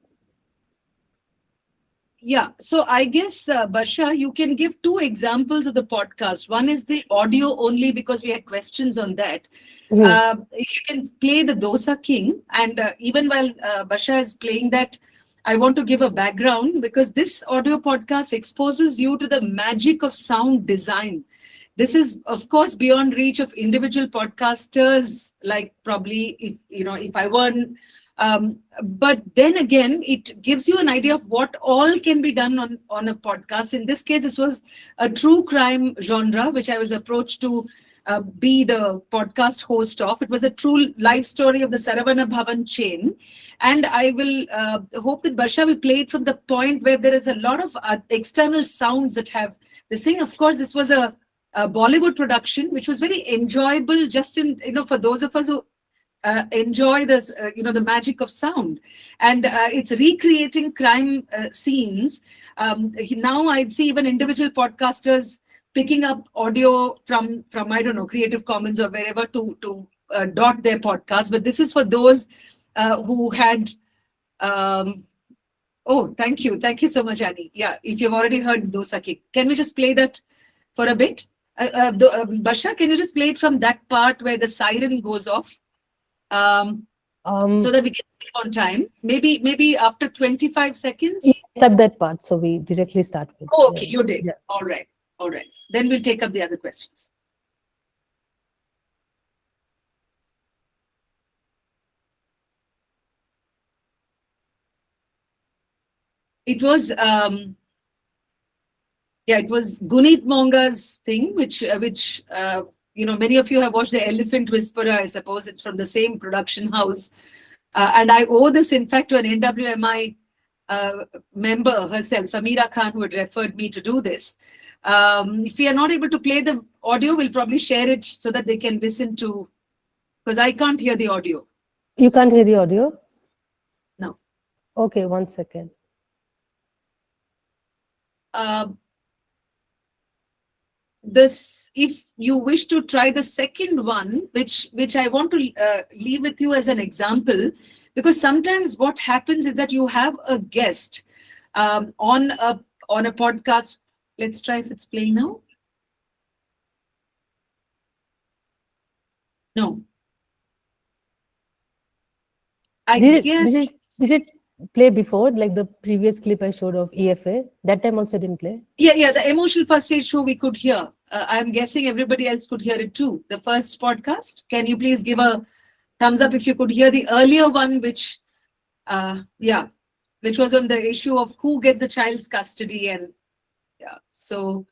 Yeah, so I guess, Barsha, you can give two examples of the podcast. One is the audio only, because we had questions on that. Mm-hmm. If you can play the Dosa King, and even while Barsha is playing that, I want to give a background, because this audio podcast exposes you to the magic of sound design. This is, of course, beyond reach of individual podcasters, like probably if I won. But then again, it gives you an idea of what all can be done on a podcast. In this case, this was a true crime genre, which I was approached to be the podcast host of. It was a true life story of the Saravana Bhavan chain. And I will hope that Barsha will play it from the point where there is a lot of external sounds that have this thing. Of course, this was a Bollywood production, which was very enjoyable, just in, for those of us who enjoy this, the magic of sound. And it's recreating crime scenes. Now I'd see even individual podcasters picking up audio from I don't know, Creative Commons or wherever to dot their podcast. But this is for those who had, oh, thank you so much, Adi. Yeah, if you've already heard Dosa King, can we just play that for a bit? Barsha, can you just play it from that part where the siren goes off? So that we can keep on time. Maybe after 25 seconds. Cut that part, so we directly start with. Oh, okay, you did. Yeah. All right. Then we'll take up the other questions. It was it was Guneet Monga's thing, which many of you have watched The Elephant Whisperer. I suppose it's from the same production house. And I owe this, in fact, to an NWMI member herself, Samira Khan, who had referred me to do this. If we are not able to play the audio, we'll probably share it so that they can listen to, because I can't hear the audio. You can't hear the audio? No. Okay, 1 second. If you wish to try the second one, which I want to leave with you as an example, because sometimes what happens is that you have a guest on a podcast. Let's try if it's playing now. No. Did it play before, like the previous clip I showed of EFA? That time also didn't play? Yeah, the emotional first aid show we could hear. I'm guessing everybody else could hear it too. The first podcast. Can you please give a thumbs up if you could hear the earlier one, which was on the issue of who gets the child's custody. And so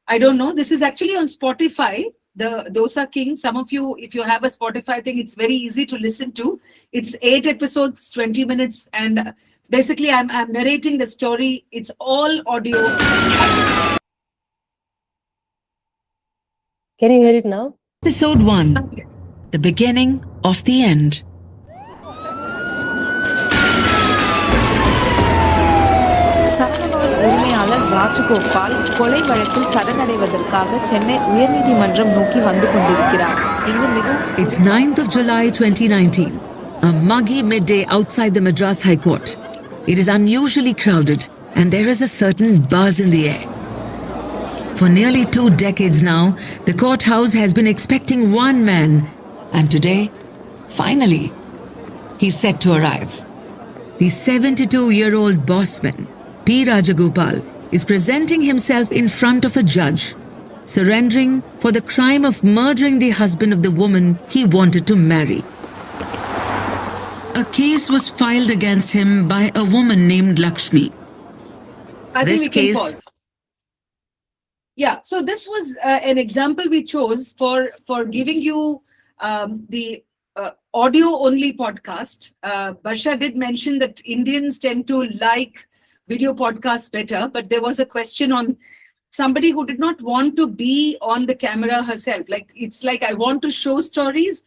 I don't know. This is actually on Spotify, the Dosa King. Some of you, if you have a Spotify thing, it's very easy to listen to. It's 8 episodes, 20 minutes. And basically I'm narrating the story. It's all audio. Can you hear it now? Episode 1. The beginning of the end. சரணவல் உரிமையாளர் ராஜகோபால் கொலை வழக்கில் சரணடைவதற்காக சென்னை உயர்நீதிமன்றம் நோக்கி வந்து கொண்டிருக்கிறார். இங்கு மிகவும் It's 9th of July 2019. A muggy midday outside the Madras High Court. It is unusually crowded. and there is a certain buzz in the air. For nearly 2 decades now, the courthouse has been expecting one man, and today, finally, he's set to arrive. The 72-year-old bossman, P. Rajagopal, is presenting himself in front of a judge, surrendering for the crime of murdering the husband of the woman he wanted to marry. A case was filed against him by a woman named Lakshmi. I think This we can case- pause. Yeah, so this was an example we chose for giving you the audio-only podcast. Barsha did mention that Indians tend to like video podcasts better, but there was a question on somebody who did not want to be on the camera herself. Like, it's like, I want to show stories,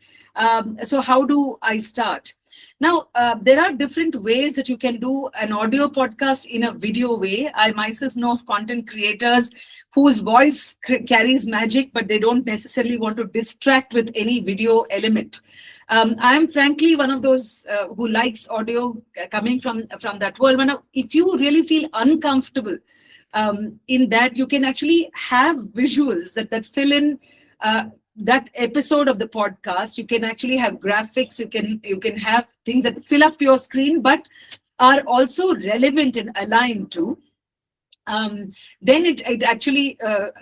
so how do I start? Now, there are different ways that you can do an audio podcast in a video way. I myself know of content creators whose voice carries magic, but they don't necessarily want to distract with any video element. I'm frankly one of those who likes audio coming from that world. Now, if you really feel uncomfortable in that, you can actually have visuals that fill in that episode of the podcast. You can actually have graphics. You can have things that fill up your screen, but are also relevant and aligned to. Then it actually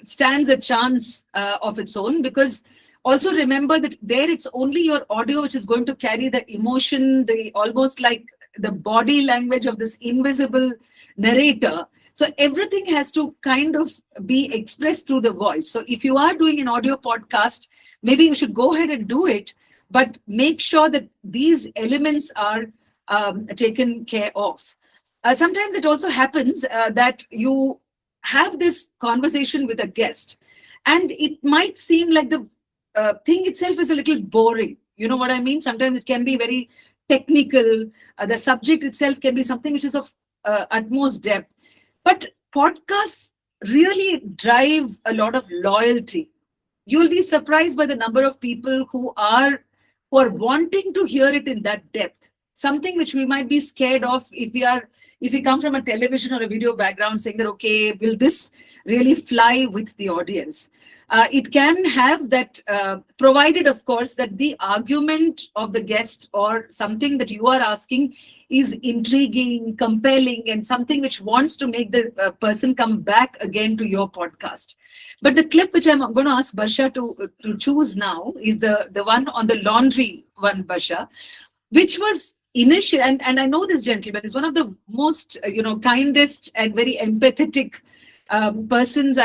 stands a chance of its own, because also remember that there it's only your audio which is going to carry the emotion, the almost like the body language of this invisible narrator. So everything has to kind of be expressed through the voice. So if you are doing an audio podcast, maybe you should go ahead and do it, but make sure that these elements are taken care of. Sometimes it also happens that you have this conversation with a guest, and it might seem like the thing itself is a little boring. You know what I mean? Sometimes it can be very technical. The subject itself can be something which is of utmost depth. But podcasts really drive a lot of loyalty. You will be surprised by the number of people who are wanting to hear it in that depth. Something which we might be scared of if we come from a television or a video background, saying that, okay, will this really fly with the audience? It can have that, provided, of course, that the argument of the guest or something that you are asking is intriguing, compelling, and something which wants to make the person come back again to your podcast. But the clip which I'm going to ask Barsha to choose now is the one on the laundry one, Barsha, which was initial, and I know this gentleman is one of the most kindest and very empathetic persons.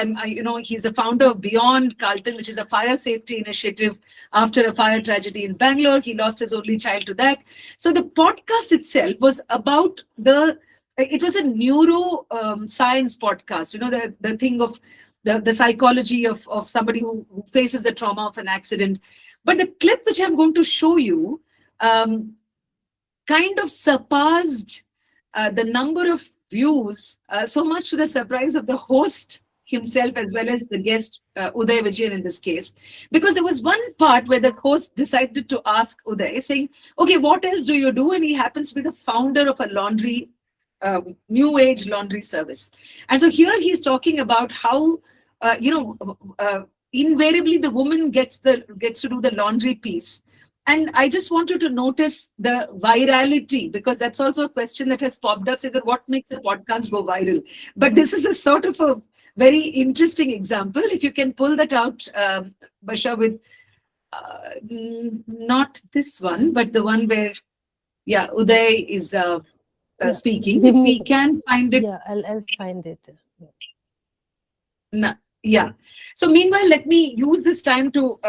He's a founder of Beyond Carlton, which is a fire safety initiative after a fire tragedy in Bangalore. He lost his only child to that. So the podcast itself was about it was a neuro science podcast, the thing of the psychology of somebody who faces the trauma of an accident. But the clip which I'm going to show you kind of surpassed the number of views, so much to the surprise of the host himself as well as the guest, Uday Vijayan in this case. Because there was one part where the host decided to ask Uday, saying, okay, what else do you do? And he happens to be the founder of a laundry, new age laundry service. And so here he's talking about how, invariably the woman gets to do the laundry piece. And I just want you to notice the virality, because that's also a question that has popped up, saying that what makes a podcast go viral? But this is a sort of a very interesting example. If you can pull that out, Barsha, with not this one, but the one where, Uday is speaking. If we can find it. Yeah, I'll find it. Yeah. So meanwhile, let me use this time to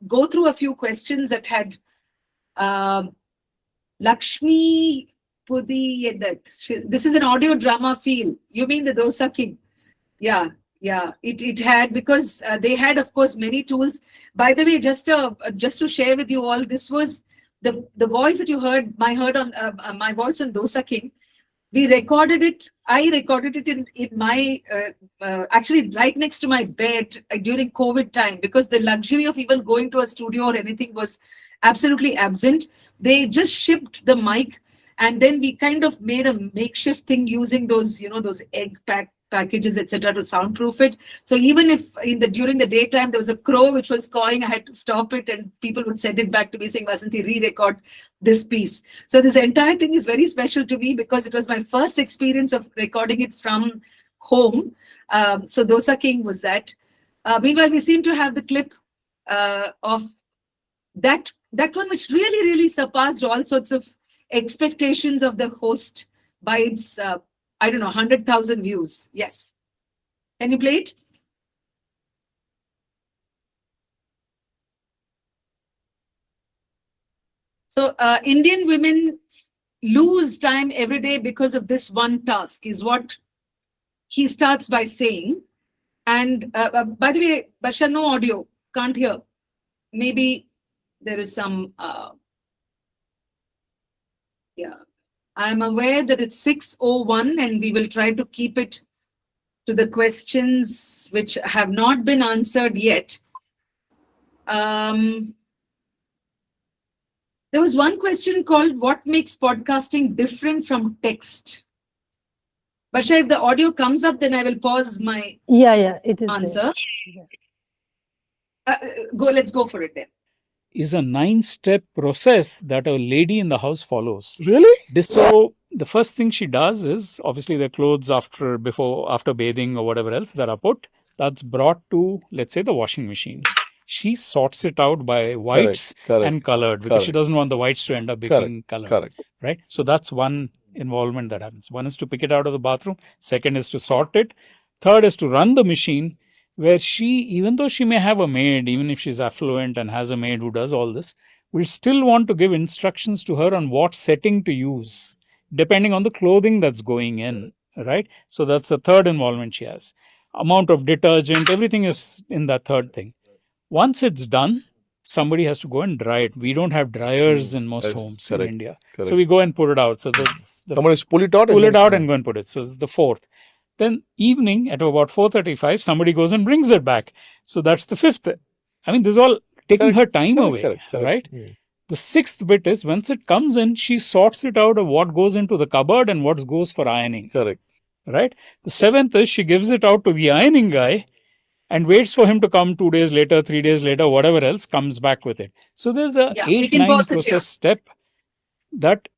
go through a few questions that had Lakshmi Pudi. This is an audio drama feel. You mean the Dosa King? Yeah. It had, because they had, of course, many tools. By the way, just to share with you all, this was the voice that you heard. My voice on Dosa King. We recorded it. I recorded it in my, actually right next to my bed during COVID time, because the luxury of even going to a studio or anything was absolutely absent. They just shipped the mic, And then we kind of made a makeshift thing using those, those egg packages, etc., to soundproof it. So even if during the daytime there was a crow which was cawing, I had to stop it, and people would send it back to me saying, Vasanthi, re-record this piece. So this entire thing is very special to me because it was my first experience of recording it from home. So Dosa King was that. Meanwhile, we seem to have the clip of that one, which really, really surpassed all sorts of expectations of the host by its, 100,000 views. Yes. Can you play it? So Indian women lose time every day because of this one task, is what he starts by saying. And by the way, Barsha, no audio, can't hear. Maybe there is some, I'm aware that it's 6:01 and we will try to keep it to the questions which have not been answered yet. There was one question called, what makes podcasting different from text? Barsha, if the audio comes up, then I will pause my it is answer. Let's go for it then. Is a 9-step process that a lady in the house follows. Really? So the first thing she does is, obviously, the clothes after bathing or whatever else that are put, that's brought to, let's say, the washing machine. She sorts it out by whites and colored, because she doesn't want the whites to end up becoming colored. Right? So that's one involvement that happens. One is to pick it out of the bathroom. Second is to sort it. Third is to run the machine, where she, even though she may have a maid, even if she's affluent and has a maid who does all this, will still want to give instructions to her on what setting to use, depending on the clothing that's going in, right? So that's the third involvement she has. Amount of detergent, everything is in that third thing. Once it's done, somebody has to go and dry it. We don't have dryers in most homes in India. So we go and put it out. So somebody pull it out and go and put it. So it's the fourth. Then evening at about 4:35, somebody goes and brings it back. So that's the fifth. I mean, this is all taking her time away, right? The sixth bit is, once it comes in, she sorts it out of what goes into the cupboard and what goes for ironing. Right? The seventh is, she gives it out to the ironing guy and waits for him to come 2 days later, 3 days later, whatever else, comes back with it. So there's a 8-9 process step that...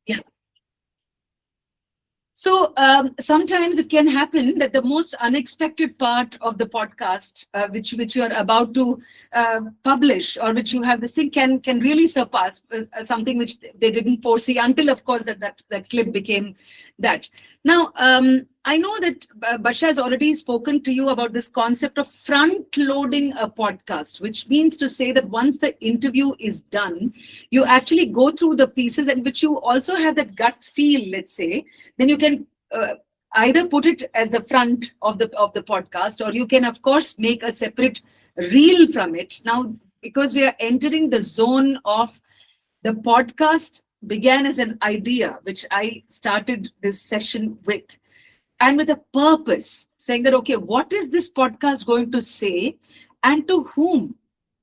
So sometimes it can happen that the most unexpected part of the podcast, which you are about to publish, or which you have this thing, can really surpass something which they didn't foresee until, of course, that clip became that. Now, I know that Barsha has already spoken to you about this concept of front-loading a podcast, which means to say that once the interview is done, you actually go through the pieces, and which you also have that gut feel, let's say, then you can either put it as the front of the podcast, or you can, of course, make a separate reel from it. Now, because we are entering the zone of the podcast began as an idea, which I started this session with, and with a purpose, saying that, okay, what is this podcast going to say, and to whom?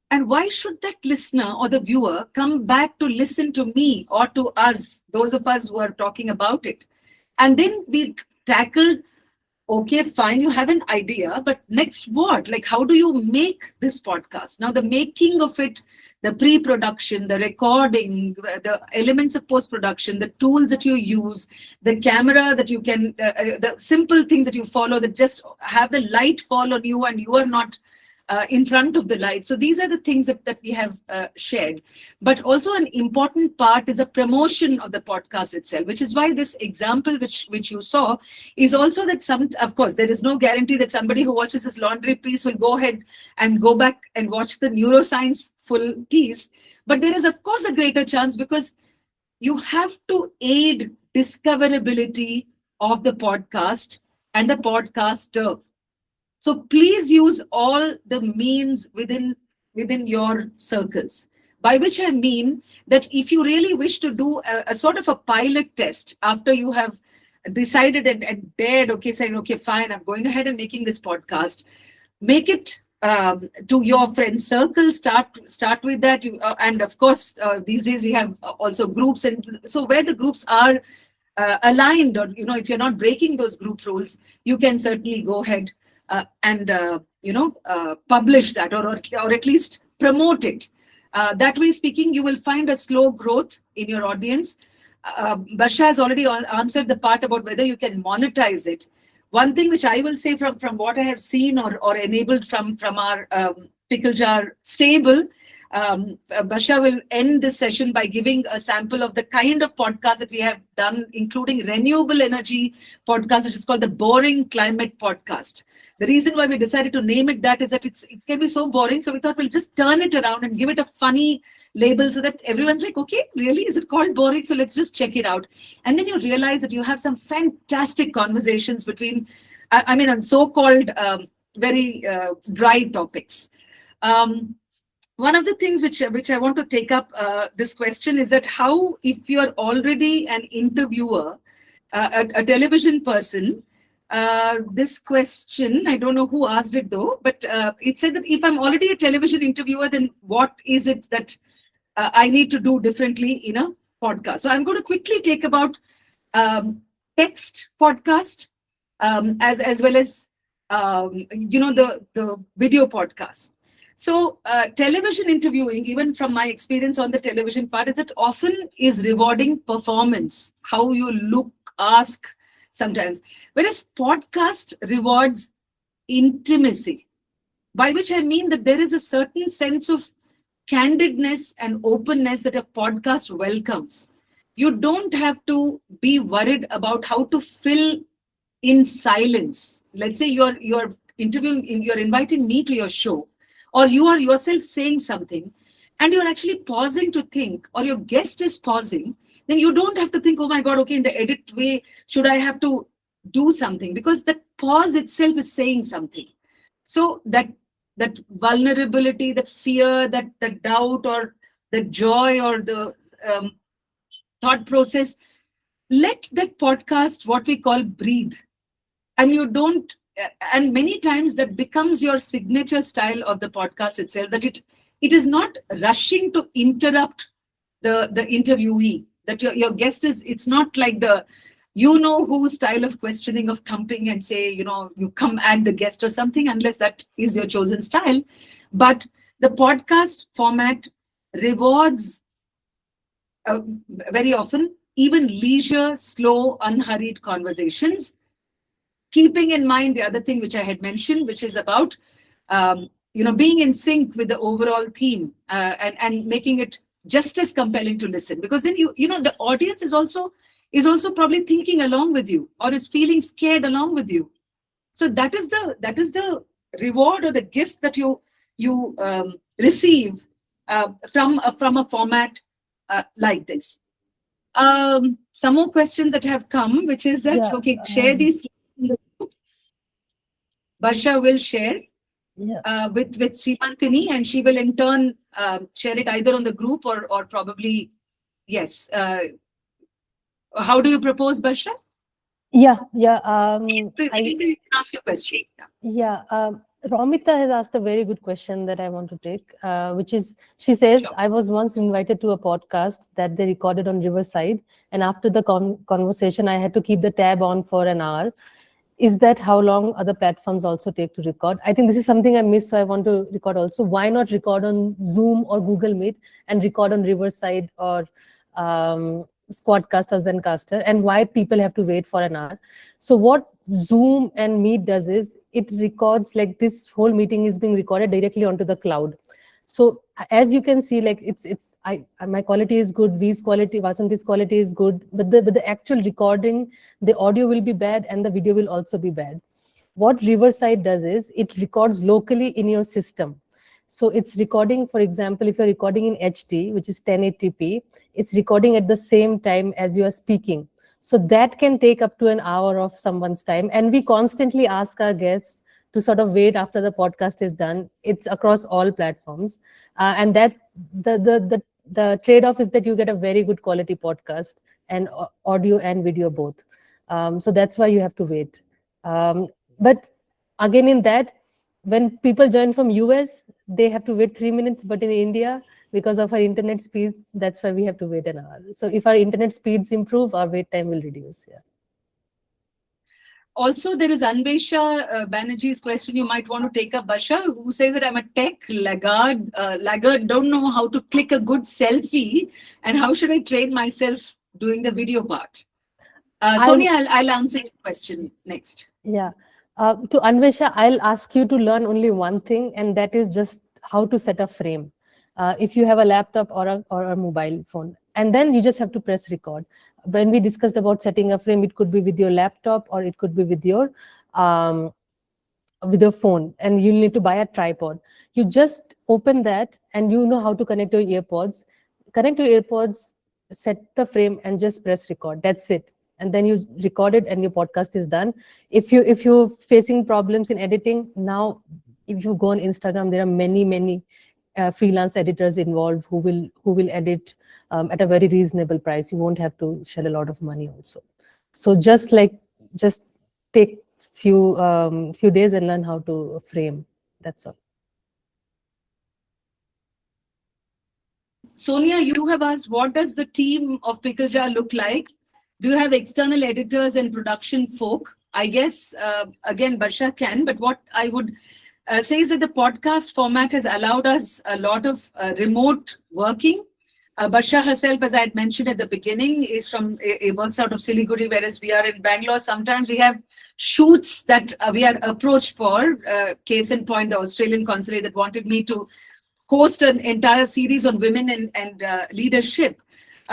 And why should that listener or the viewer come back to listen to me or to us, those of us who are talking about it? And then we tackled, okay, fine, you have an idea, but next what? Like, how do you make this podcast? Now, the making of it, the pre-production, the recording, the elements of post-production, the tools that you use, the camera that you can, the simple things that you follow, that just have the light fall on you and you are not in front of the light. So these are the things that we have shared. But also an important part is a promotion of the podcast itself, which is why this example which you saw is also that of course, there is no guarantee that somebody who watches this laundry piece will go ahead and go back and watch the neuroscience full piece. But there is, of course, a greater chance, because you have to aid discoverability of the podcast and the podcaster. So please use all the means within your circles, by which I mean that if you really wish to do a sort of a pilot test after you have decided and dared, okay, saying, okay, fine, I'm going ahead and making this podcast, make it to your friend circle. Start with that. And of course, these days we have also groups, and so where the groups are aligned, or if you're not breaking those group rules, you can certainly go ahead and publish that, or at least promote it. That way speaking, you will find a slow growth in your audience. Barsha has already answered the part about whether you can monetize it. One thing which I will say from what I have seen or enabled from our Pickle Jar stable, Barsha will end this session by giving a sample of the kind of podcast that we have done, including renewable energy podcast, which is called the Boring Climate Podcast. The reason why we decided to name it that is that it can be so boring. So we thought we'll just turn it around and give it a funny label so that everyone's like, okay, really? Is it called boring? So let's just check it out. And then you realize that you have some fantastic conversations between, on so-called very dry topics. One of the things which I want to take up this question is that how, if you're already an interviewer, a television person, this question, I don't know who asked it though, but it said that if I'm already a television interviewer, then what is it that I need to do differently in a podcast? So I'm going to quickly take about text podcast as well as the video podcast. So television interviewing, even from my experience on the television part, is that often is rewarding performance, how you look, ask sometimes. Whereas podcast rewards intimacy, by which I mean that there is a certain sense of candidness and openness that a podcast welcomes. You don't have to be worried about how to fill in silence. Let's say you're interviewing, you're inviting me to your show, or you are yourself saying something and you're actually pausing to think, or your guest is pausing, then you don't have to think, oh my God, okay, in the edit way, should I have to do something? Because the pause itself is saying something. So that vulnerability, that fear, that doubt, or the joy, or the thought process, let that podcast, what we call, breathe. And you don't, and many times that becomes your signature style of the podcast itself, that it is not rushing to interrupt the interviewee, that your guest is, it's not like the who style of questioning, of thumping and say, you come at the guest or something, unless that is your chosen style. But the podcast format rewards very often even leisure, slow, unhurried conversations, keeping in mind the other thing which I had mentioned, which is about being in sync with the overall theme and making it just as compelling to listen. Because then the audience is also probably thinking along with you, or is feeling scared along with you. So that is the reward or the gift that you receive from a format like this. Some more questions that have come, which is that, okay, share these. Barsha will share with Srimantini, and she will in turn share it either on the group or probably, yes. How do you propose, Barsha? I ask your questions. Romita has asked a very good question that I want to take, which is, she says, sure. I was once invited to a podcast that they recorded on Riverside, and after the conversation, I had to keep the tab on for an hour. Is that how long other platforms also take to record? I think this is something I missed, so I want to record also. Why not record on Zoom or Google Meet and record on Riverside or Squadcast or Zencaster, and why people have to wait for an hour? So what Zoom and Meet does is, it records, like, this whole meeting is being recorded directly onto the cloud. So as you can see, like, my quality is good, V's quality, Vasanthi's quality is good, but the actual recording, the audio will be bad and the video will also be bad. What Riverside does is, it records locally in your system. So it's recording, for example, if you're recording in HD, which is 1080p, it's recording at the same time as you are speaking. So that can take up to an hour of someone's time. And we constantly ask our guests to sort of wait after the podcast is done. It's across all platforms. And that the trade-off is that you get a very good quality podcast, and audio and video both. So that's why you have to wait. But again, in that, when people join from US, they have to wait 3 minutes, but in India, because of our internet speeds, that's why we have to wait an hour. So if our internet speeds improve, our wait time will reduce. Yeah. Also, there is Anvesha Banerjee's question you might want to take up, Barsha, who says that I'm a tech laggard, don't know how to click a good selfie, and how should I train myself doing the video part? Sonia, I'll answer your question next. Yeah. To Anvesha, I'll ask you to learn only one thing, and that is just how to set a frame. If you have a laptop or a mobile phone, and then you just have to press record. When we discussed about setting a frame, it could be with your laptop or it could be with your phone, and you'll need to buy a tripod. You just open that and you know how to connect your earpods. Connect your earpods, set the frame, and just press record. That's it. And then you record it and your podcast is done. If you're facing problems in editing, now if you go on Instagram, there are many freelance editors involved who will edit at a very reasonable price. You won't have to shell a lot of money also. So just take few days and learn how to frame. That's all. Sonia, you have asked, what does the team of Pickle Jar look like? Do you have external editors and production folk? I guess, again, Barsha can, but what I would say is that the podcast format has allowed us a lot of remote working. Barsha herself, as I had mentioned at the beginning, works out of Siliguri, whereas we are in Bangalore. Sometimes we have shoots that we are approached for. Case in point, the Australian consulate that wanted me to host an entire series on women and leadership.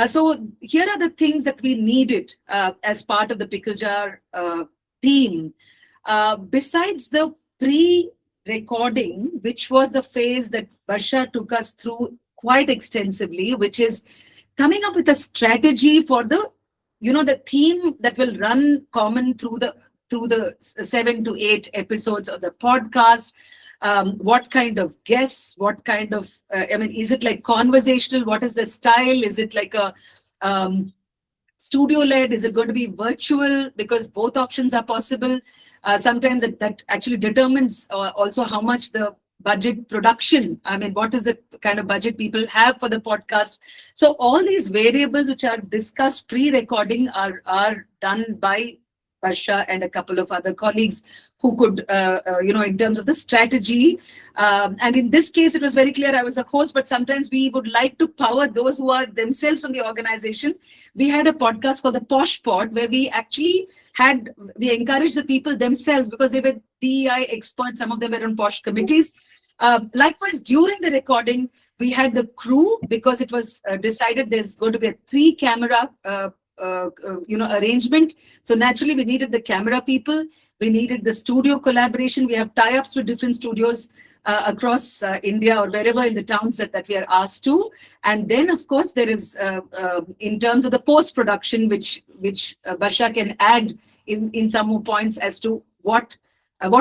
So here are the things that we needed as part of the Pickle Jar team. Besides the pre-recording, which was the phase that Barsha took us through quite extensively, which is coming up with a strategy for the theme that will run common through the 7 to 8 episodes of the podcast. What kind of guests, what kind of, is it like conversational? What is the style? Is it like a studio-led? Is it going to be virtual? Because both options are possible. Sometimes that actually determines also how much the budget production, what is the kind of budget people have for the podcast. So all these variables which are discussed pre-recording are done by Barsha and a couple of other colleagues who could, in terms of the strategy. And in this case, it was very clear I was a host, but sometimes we would like to power those who are themselves from the organization. We had a podcast called the Posh Pod, where we actually we encouraged the people themselves because they were DEI experts. Some of them were on Posh committees. Likewise, during the recording, we had the crew because it was decided there's going to be a 3-camera arrangement. So naturally, we needed the camera people. We needed the studio collaboration. We have tie-ups with different studios across India or wherever in the towns that we are asked to. And then, of course, there is, in terms of the post-production, which Barsha can add in some more points as to what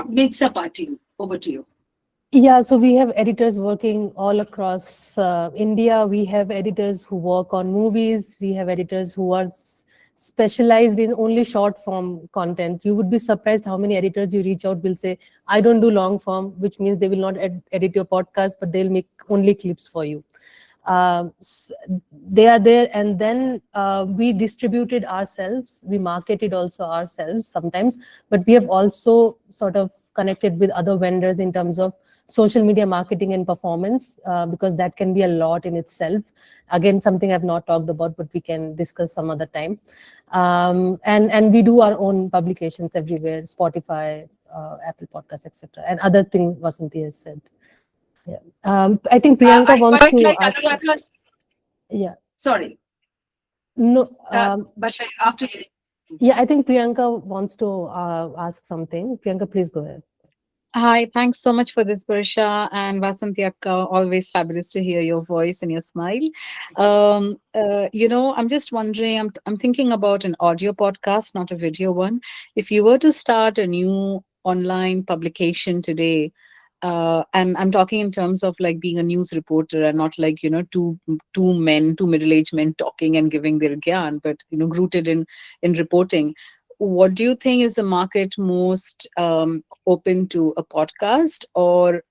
makes up our team. Over to you. Yeah, so we have editors working all across India. We have editors who work on movies. We have editors who are specialized in only short form content. You would be surprised how many editors you reach out will say, I don't do long form, which means they will not edit your podcast, but they'll make only clips for you. They are there, and then we distributed ourselves. We marketed also ourselves sometimes, but we have also sort of connected with other vendors in terms of social media marketing and performance, because that can be a lot in itself. Again, something I've not talked about, but we can discuss some other time. And we do our own publications everywhere, Spotify, Apple Podcasts, etc. And other things Vasanthi has said. Yeah. I think Priyanka wants to ask. Yeah. Sorry. No. Barsha, after you. Yeah, I think Priyanka wants to ask something. Priyanka, please go ahead. Hi, thanks so much for this, Barsha and Vasanthi Akka. Always fabulous to hear your voice and your smile. I'm just wondering, I'm thinking about an audio podcast, not a video one. If you were to start a new online publication today, and I'm talking in terms of like being a news reporter and not like, two middle-aged men talking and giving their gyan, but, rooted in reporting. what do you think is the market most open to, a podcast or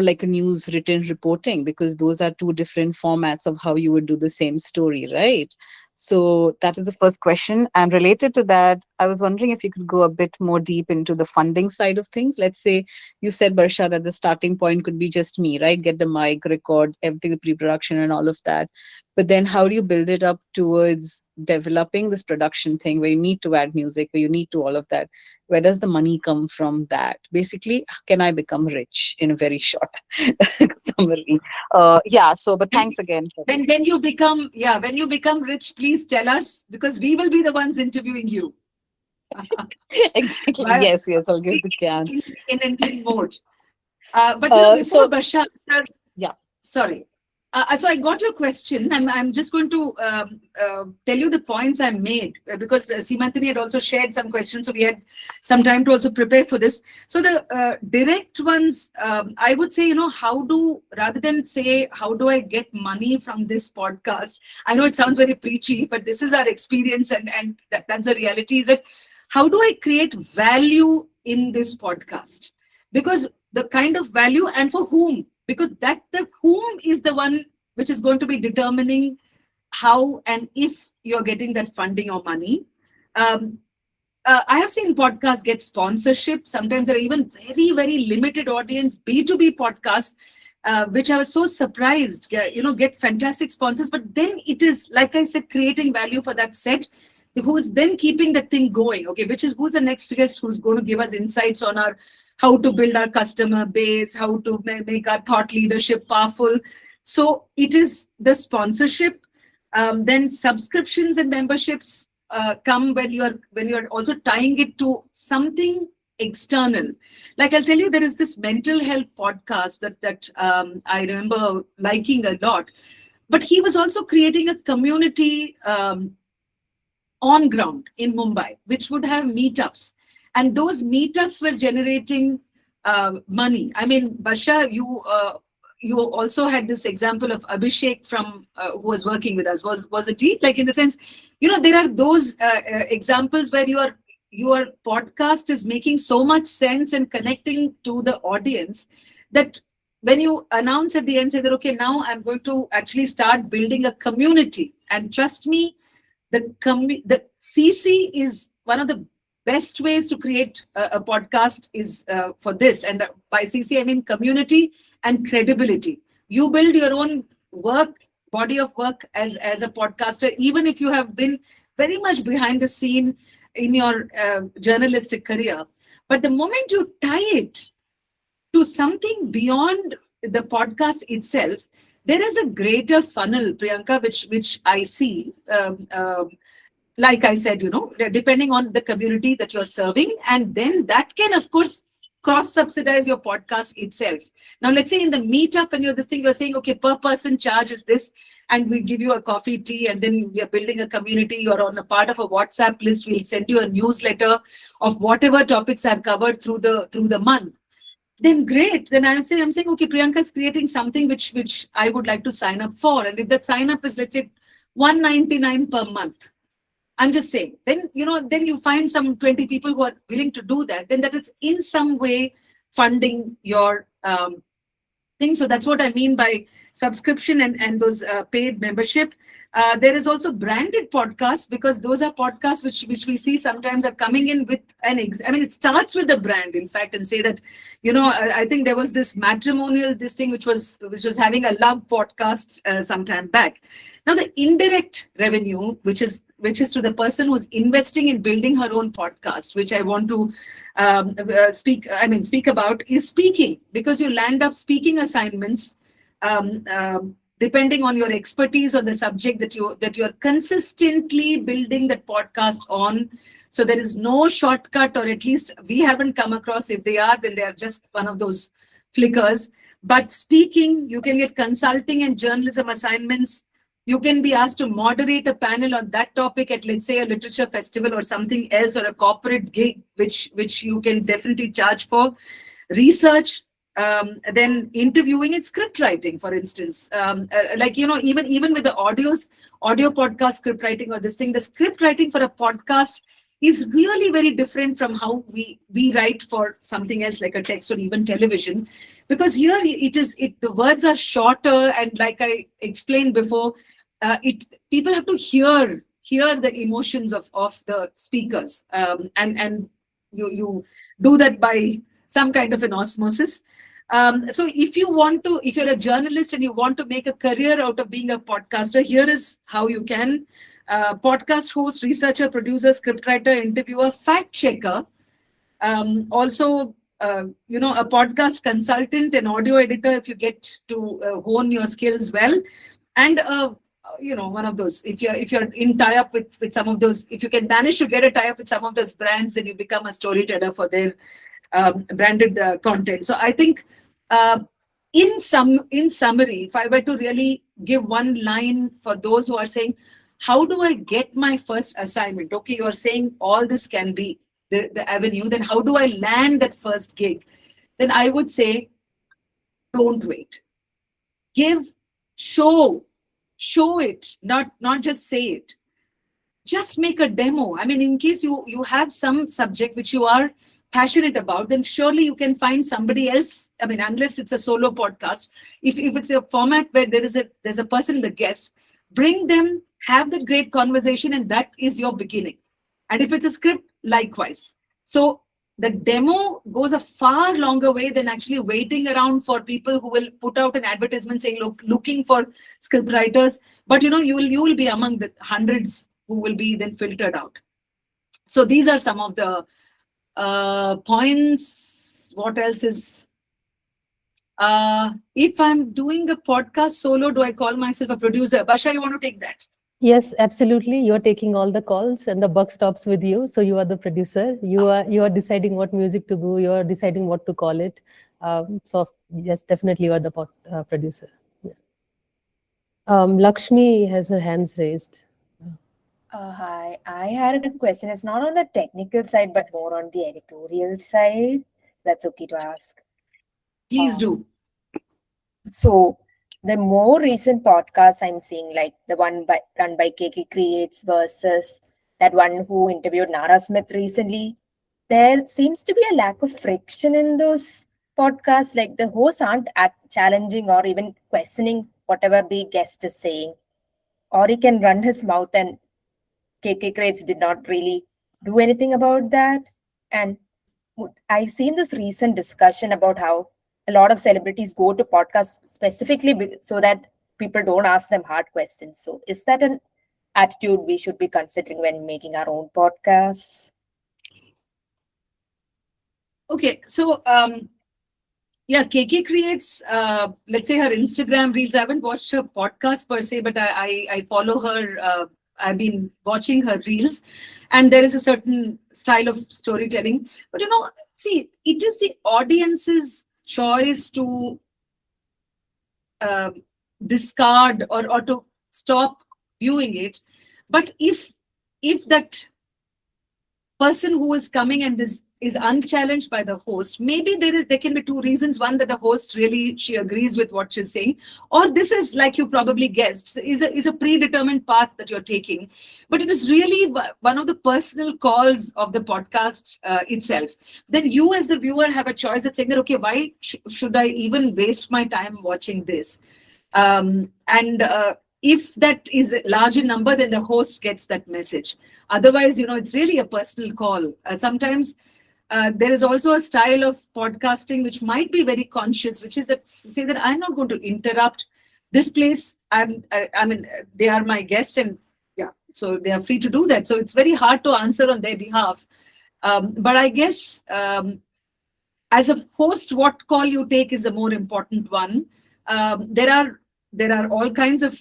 like a news written reporting? Because those are two different formats of how you would do the same story, right? So that is the first question. And related to that, I was wondering if you could go a bit more deep into the funding side of things. Let's say you said, Barsha, that the starting point could be just me, right? Get the mic, record everything, the pre-production and all of that. But then how do you build it up towards developing this production thing where you need to add music, where you need to all of that? Where does the money come from that? Basically, can I become rich in a very short summary? Yeah, so, but thanks again. When you become rich, please tell us, because we will be the ones interviewing you. Exactly. Yes, I'll give the can. In Indian mode. But before Barsha, yeah. Sorry. So I got your question. I'm just going to tell you the points I made, because Simantini had also shared some questions, so we had some time to also prepare for this. So the direct ones, I would say, rather than say, how do I get money from this podcast? I know it sounds very preachy, but this is our experience, and that's the reality, is that how do I create value in this podcast? Because the kind of value, and for whom? Because the whom is the one which is going to be determining how and if you're getting that funding or money. I have seen podcasts get sponsorship. Sometimes there are even very, very limited audience B2B podcasts, which I was so surprised, get fantastic sponsors. But then it is, like I said, creating value for that set, who's then keeping the thing going. Okay, who's the next guest who's going to give us insights on how to build our customer base, how to make our thought leadership powerful. So it is the sponsorship. Then subscriptions and memberships come when you're also tying it to something external. Like I'll tell you, there is this mental health podcast that I remember liking a lot. But he was also creating a community on ground in Mumbai, which would have meetups. And those meetups were generating money. I mean, Barsha, you also had this example of Abhishek from who was working with us. Was it he? Like, in the sense, there are those examples where your podcast is making so much sense and connecting to the audience that when you announce at the end, say that, okay, now I'm going to actually start building a community. And trust me, the CC is one of the best ways to create a podcast is for this. And by CC, I mean community and credibility. You build your own body of work as a podcaster, even if you have been very much behind the scene in your journalistic career. But the moment you tie it to something beyond the podcast itself, there is a greater funnel, Priyanka, which I see. Like I said, depending on the community that you're serving, and then that can, of course, cross-subsidize your podcast itself. Now, let's say in the meetup, when you're saying, okay, per person charge is this, and we give you a coffee, tea, and then we are building a community. You're on a part of a WhatsApp list. We'll send you a newsletter of whatever topics I've covered through the month. Then great. Then I'm saying, okay, Priyanka is creating something which I would like to sign up for. And if that sign up is, let's say, $199 per month, I'm just saying, then you find some 20 people who are willing to do that, then that is in some way funding your thing. So that's what I mean by subscription and those paid membership. There is also branded podcasts, because those are podcasts which we see sometimes are coming in with it starts with the brand, in fact, and say that, I think there was this matrimonial, this thing which was having a love podcast some time back. Now, the indirect revenue, which is to the person who's investing in building her own podcast, which I want to speak about, is speaking, because you land up speaking assignments, depending on your expertise on the subject that you're consistently building that podcast on. So there is no shortcut, or at least we haven't come across. If they are, then they are just one of those flickers. But speaking, you can get consulting and journalism assignments. You can be asked to moderate a panel on that topic at, let's say, a literature festival or something else, or a corporate gig, which you can definitely charge for. Research, Then interviewing and script writing, for instance. Like, even with the audio podcast script writing or this thing, the script writing for a podcast is really very different from how we write for something else like a text or even television, because here the words are shorter, and like I explained before, people have to hear the emotions of the speakers, and you do that by some kind of an osmosis. So if you're a journalist and you want to make a career out of being a podcaster, here is how you can. Podcast host, researcher, producer, scriptwriter, interviewer, fact checker, also a podcast consultant, an audio editor if you get to hone your skills well, and one of those, if you're in tie-up with some of those, if you can manage to get a tie-up with some of those brands, and you become a storyteller for their branded content. So I think in summary, if I were to really give one line for those who are saying, how do I get my first assignment? Okay, you're saying all this can be the avenue. Then how do I land that first gig? Then I would say, don't wait. Show it, not just say it. Just make a demo. I mean, in case you have some subject which you are passionate about, then surely you can find somebody else. I mean, unless it's a solo podcast, if it's a format where there's a person, the guest, bring them, have that great conversation, and that is your beginning. And if it's a script, likewise. So the demo goes a far longer way than actually waiting around for people who will put out an advertisement saying, looking for script writers. But you will be among the hundreds who will be then filtered out. So these are some of the points. What else is? If I'm doing a podcast solo, do I call myself a producer? Barsha, you want to take that? Yes, absolutely. You're taking all the calls and the buck stops with you. So you are the producer. You are deciding what music to go. You are deciding what to call it. So yes, definitely you are the producer. Yeah. Lakshmi has her hands raised. Hi, I had a question. It's not on the technical side, but more on the editorial side. That's okay to ask. Please do. So the more recent podcasts I'm seeing, like the one run by KK Creates versus that one who interviewed Nara Smith recently, there seems to be a lack of friction in those podcasts. Like the hosts aren't challenging or even questioning whatever the guest is saying. Or he can run his mouth, and KK Creates did not really do anything about that. And I've seen this recent discussion about how a lot of celebrities go to podcasts specifically so that people don't ask them hard questions. So is that an attitude we should be considering when making our own podcasts? Okay, so KK Creates, let's say her Instagram reels. I haven't watched her podcast per se, but I follow her. I've been watching her reels, and there is a certain style of storytelling. But see, it is the audience's choice to discard or to stop viewing it. But if that person who is coming and is unchallenged by the host, maybe there can be two reasons. One, that the host really, she agrees with what she's saying, or this is, like you probably guessed, is a predetermined path that you're taking. But it is really one of the personal calls of the podcast itself. Then you as a viewer have a choice at saying that, okay, why should I even waste my time watching this? If that is a larger number, then the host gets that message. Otherwise, it's really a personal call. Sometimes there is also a style of podcasting which might be very conscious, which is that say that I'm not going to interrupt this place. I mean, they are my guest, and so they are free to do that. So it's very hard to answer on their behalf. But I guess as a host, what call you take is a more important one. There are all kinds of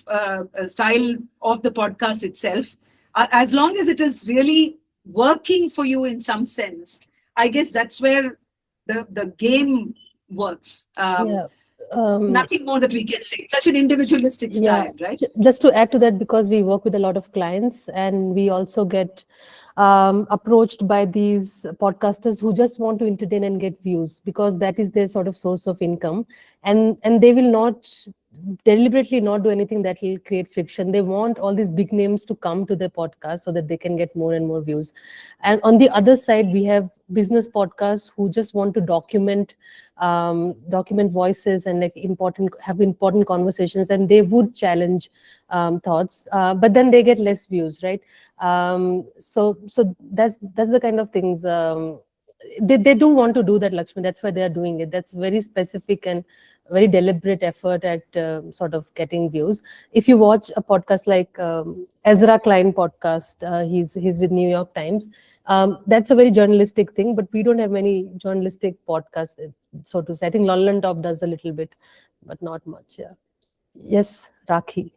style of the podcast itself. As long as it is really working for you in some sense, I guess that's where the game works. Nothing more that we can say. It's such an individualistic style, right? Just to add to that, because we work with a lot of clients and we also get approached by these podcasters who just want to entertain and get views, because that is their sort of source of income, and they will not deliberately not do anything that will create friction. They want all these big names to come to their podcast so that they can get more and more views. And on the other side, we have business podcasts who just want to document voices and like have important conversations, and they would challenge thoughts, but then they get less views, right? So that's the kind of things they do want to do that, Lakshmi. That's why they are doing it. That's very specific and very deliberate effort at sort of getting views. If you watch a podcast like Ezra Klein podcast, he's with New York Times. That's a very journalistic thing, but we don't have many journalistic podcasts, so to say. I think London Top does a little bit, but not much. Yeah. Yes, Rakhi.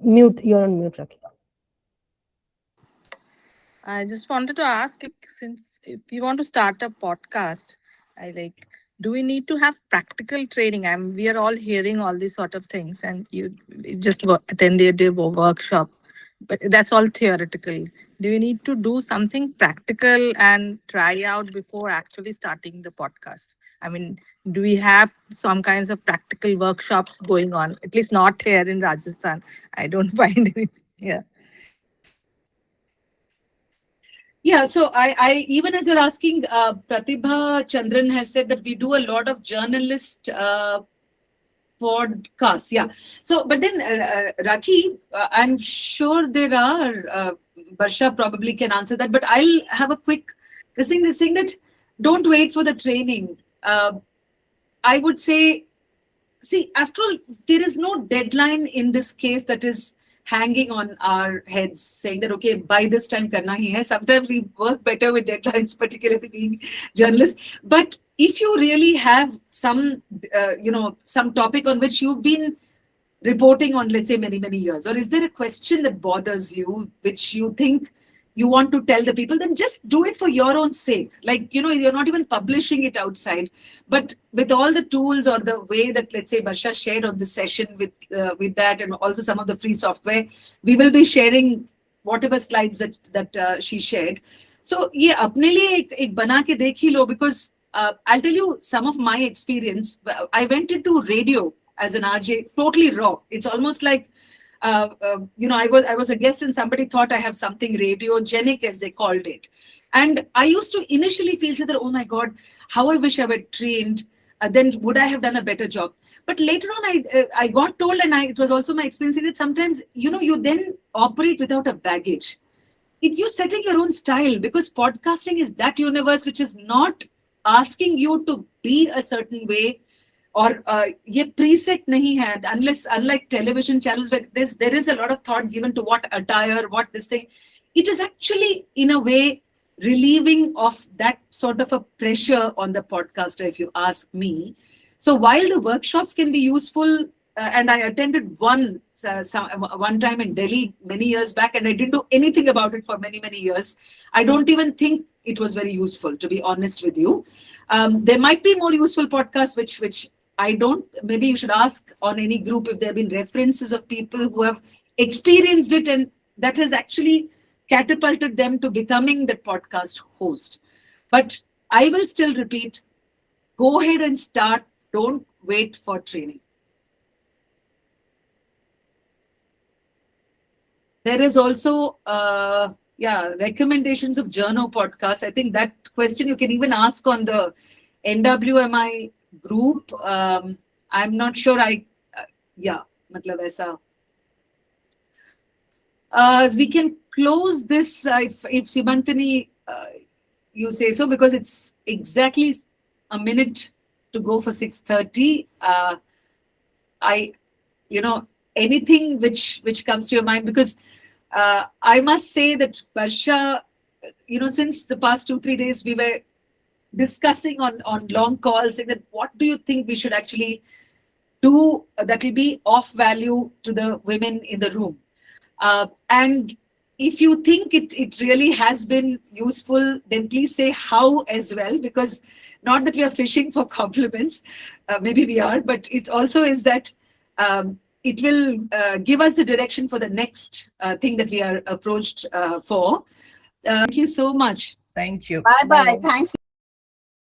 Mute. You're on mute, Rakhi. I just wanted to ask, since if you want to start a podcast, do we need to have practical training? We are all hearing all these sort of things, and you just attended a workshop, but that's all theoretical. Do we need to do something practical and try out before actually starting the podcast? I mean, do we have some kinds of practical workshops going on? At least not here in Rajasthan. I don't find anything here. Yeah, so I even as you're asking, Pratibha Chandran has said that we do a lot of journalist podcasts. Yeah. So, but then Rakhi, I'm sure there are, Barsha probably can answer that, but I'll have a quick thing saying that don't wait for the training. I would say, see, after all, there is no deadline in this case that is hanging on our heads, saying that, okay, by this time karna hi hai. Sometimes we work better with deadlines, particularly being journalists. But if you really have some, some topic on which you've been reporting on, let's say, many, many years, or is there a question that bothers you, which you think you want to tell the people, then just do it for your own sake. Like, you're not even publishing it outside, but with all the tools or the way that, let's say, Barsha shared on this session with that, and also some of the free software, we will be sharing whatever slides that she shared. So, yeah, apne liye ek bana ke dekh hi lo, because I'll tell you some of my experience. I went into radio as an RJ, totally raw. It's almost like, I was a guest and somebody thought I have something radiogenic, as they called it. And I used to initially feel that, oh my God, how I wish I were trained. Then would I have done a better job? But later on, I got told, and it was also my experience that sometimes, you then operate without a baggage. You're setting your own style, because podcasting is that universe which is not asking you to be a certain way, or ye preset nahi hai, unlike television channels where there is a lot of thought given to what attire, what this thing. It is actually, in a way, relieving of that sort of a pressure on the podcaster, if you ask me. So while the workshops can be useful, and I attended one time in Delhi many years back, and I didn't do anything about it for many, many years. I don't even think it was very useful, to be honest with you. There might be more useful podcasts, which I don't, maybe you should ask on any group if there have been references of people who have experienced it and that has actually catapulted them to becoming the podcast host. But I will still repeat, go ahead and start. Don't wait for training. There is also, recommendations of journal podcasts. I think that question you can even ask on the NWMI group. I'm not sure matlab aisa. We can close this if Simantini, you say so, because it's exactly a minute to go for 6:30. Anything which comes to your mind, because I must say that Barsha, since the past 2-3 days, we were discussing on long calls, saying that what do you think we should actually do that will be of value to the women in the room. And if you think it really has been useful, then please say how as well, because not that we are fishing for compliments, maybe we are, but it also is that it will give us the direction for the next thing that we are approached for. Thank you so much. Thank you. Bye bye. Thanks.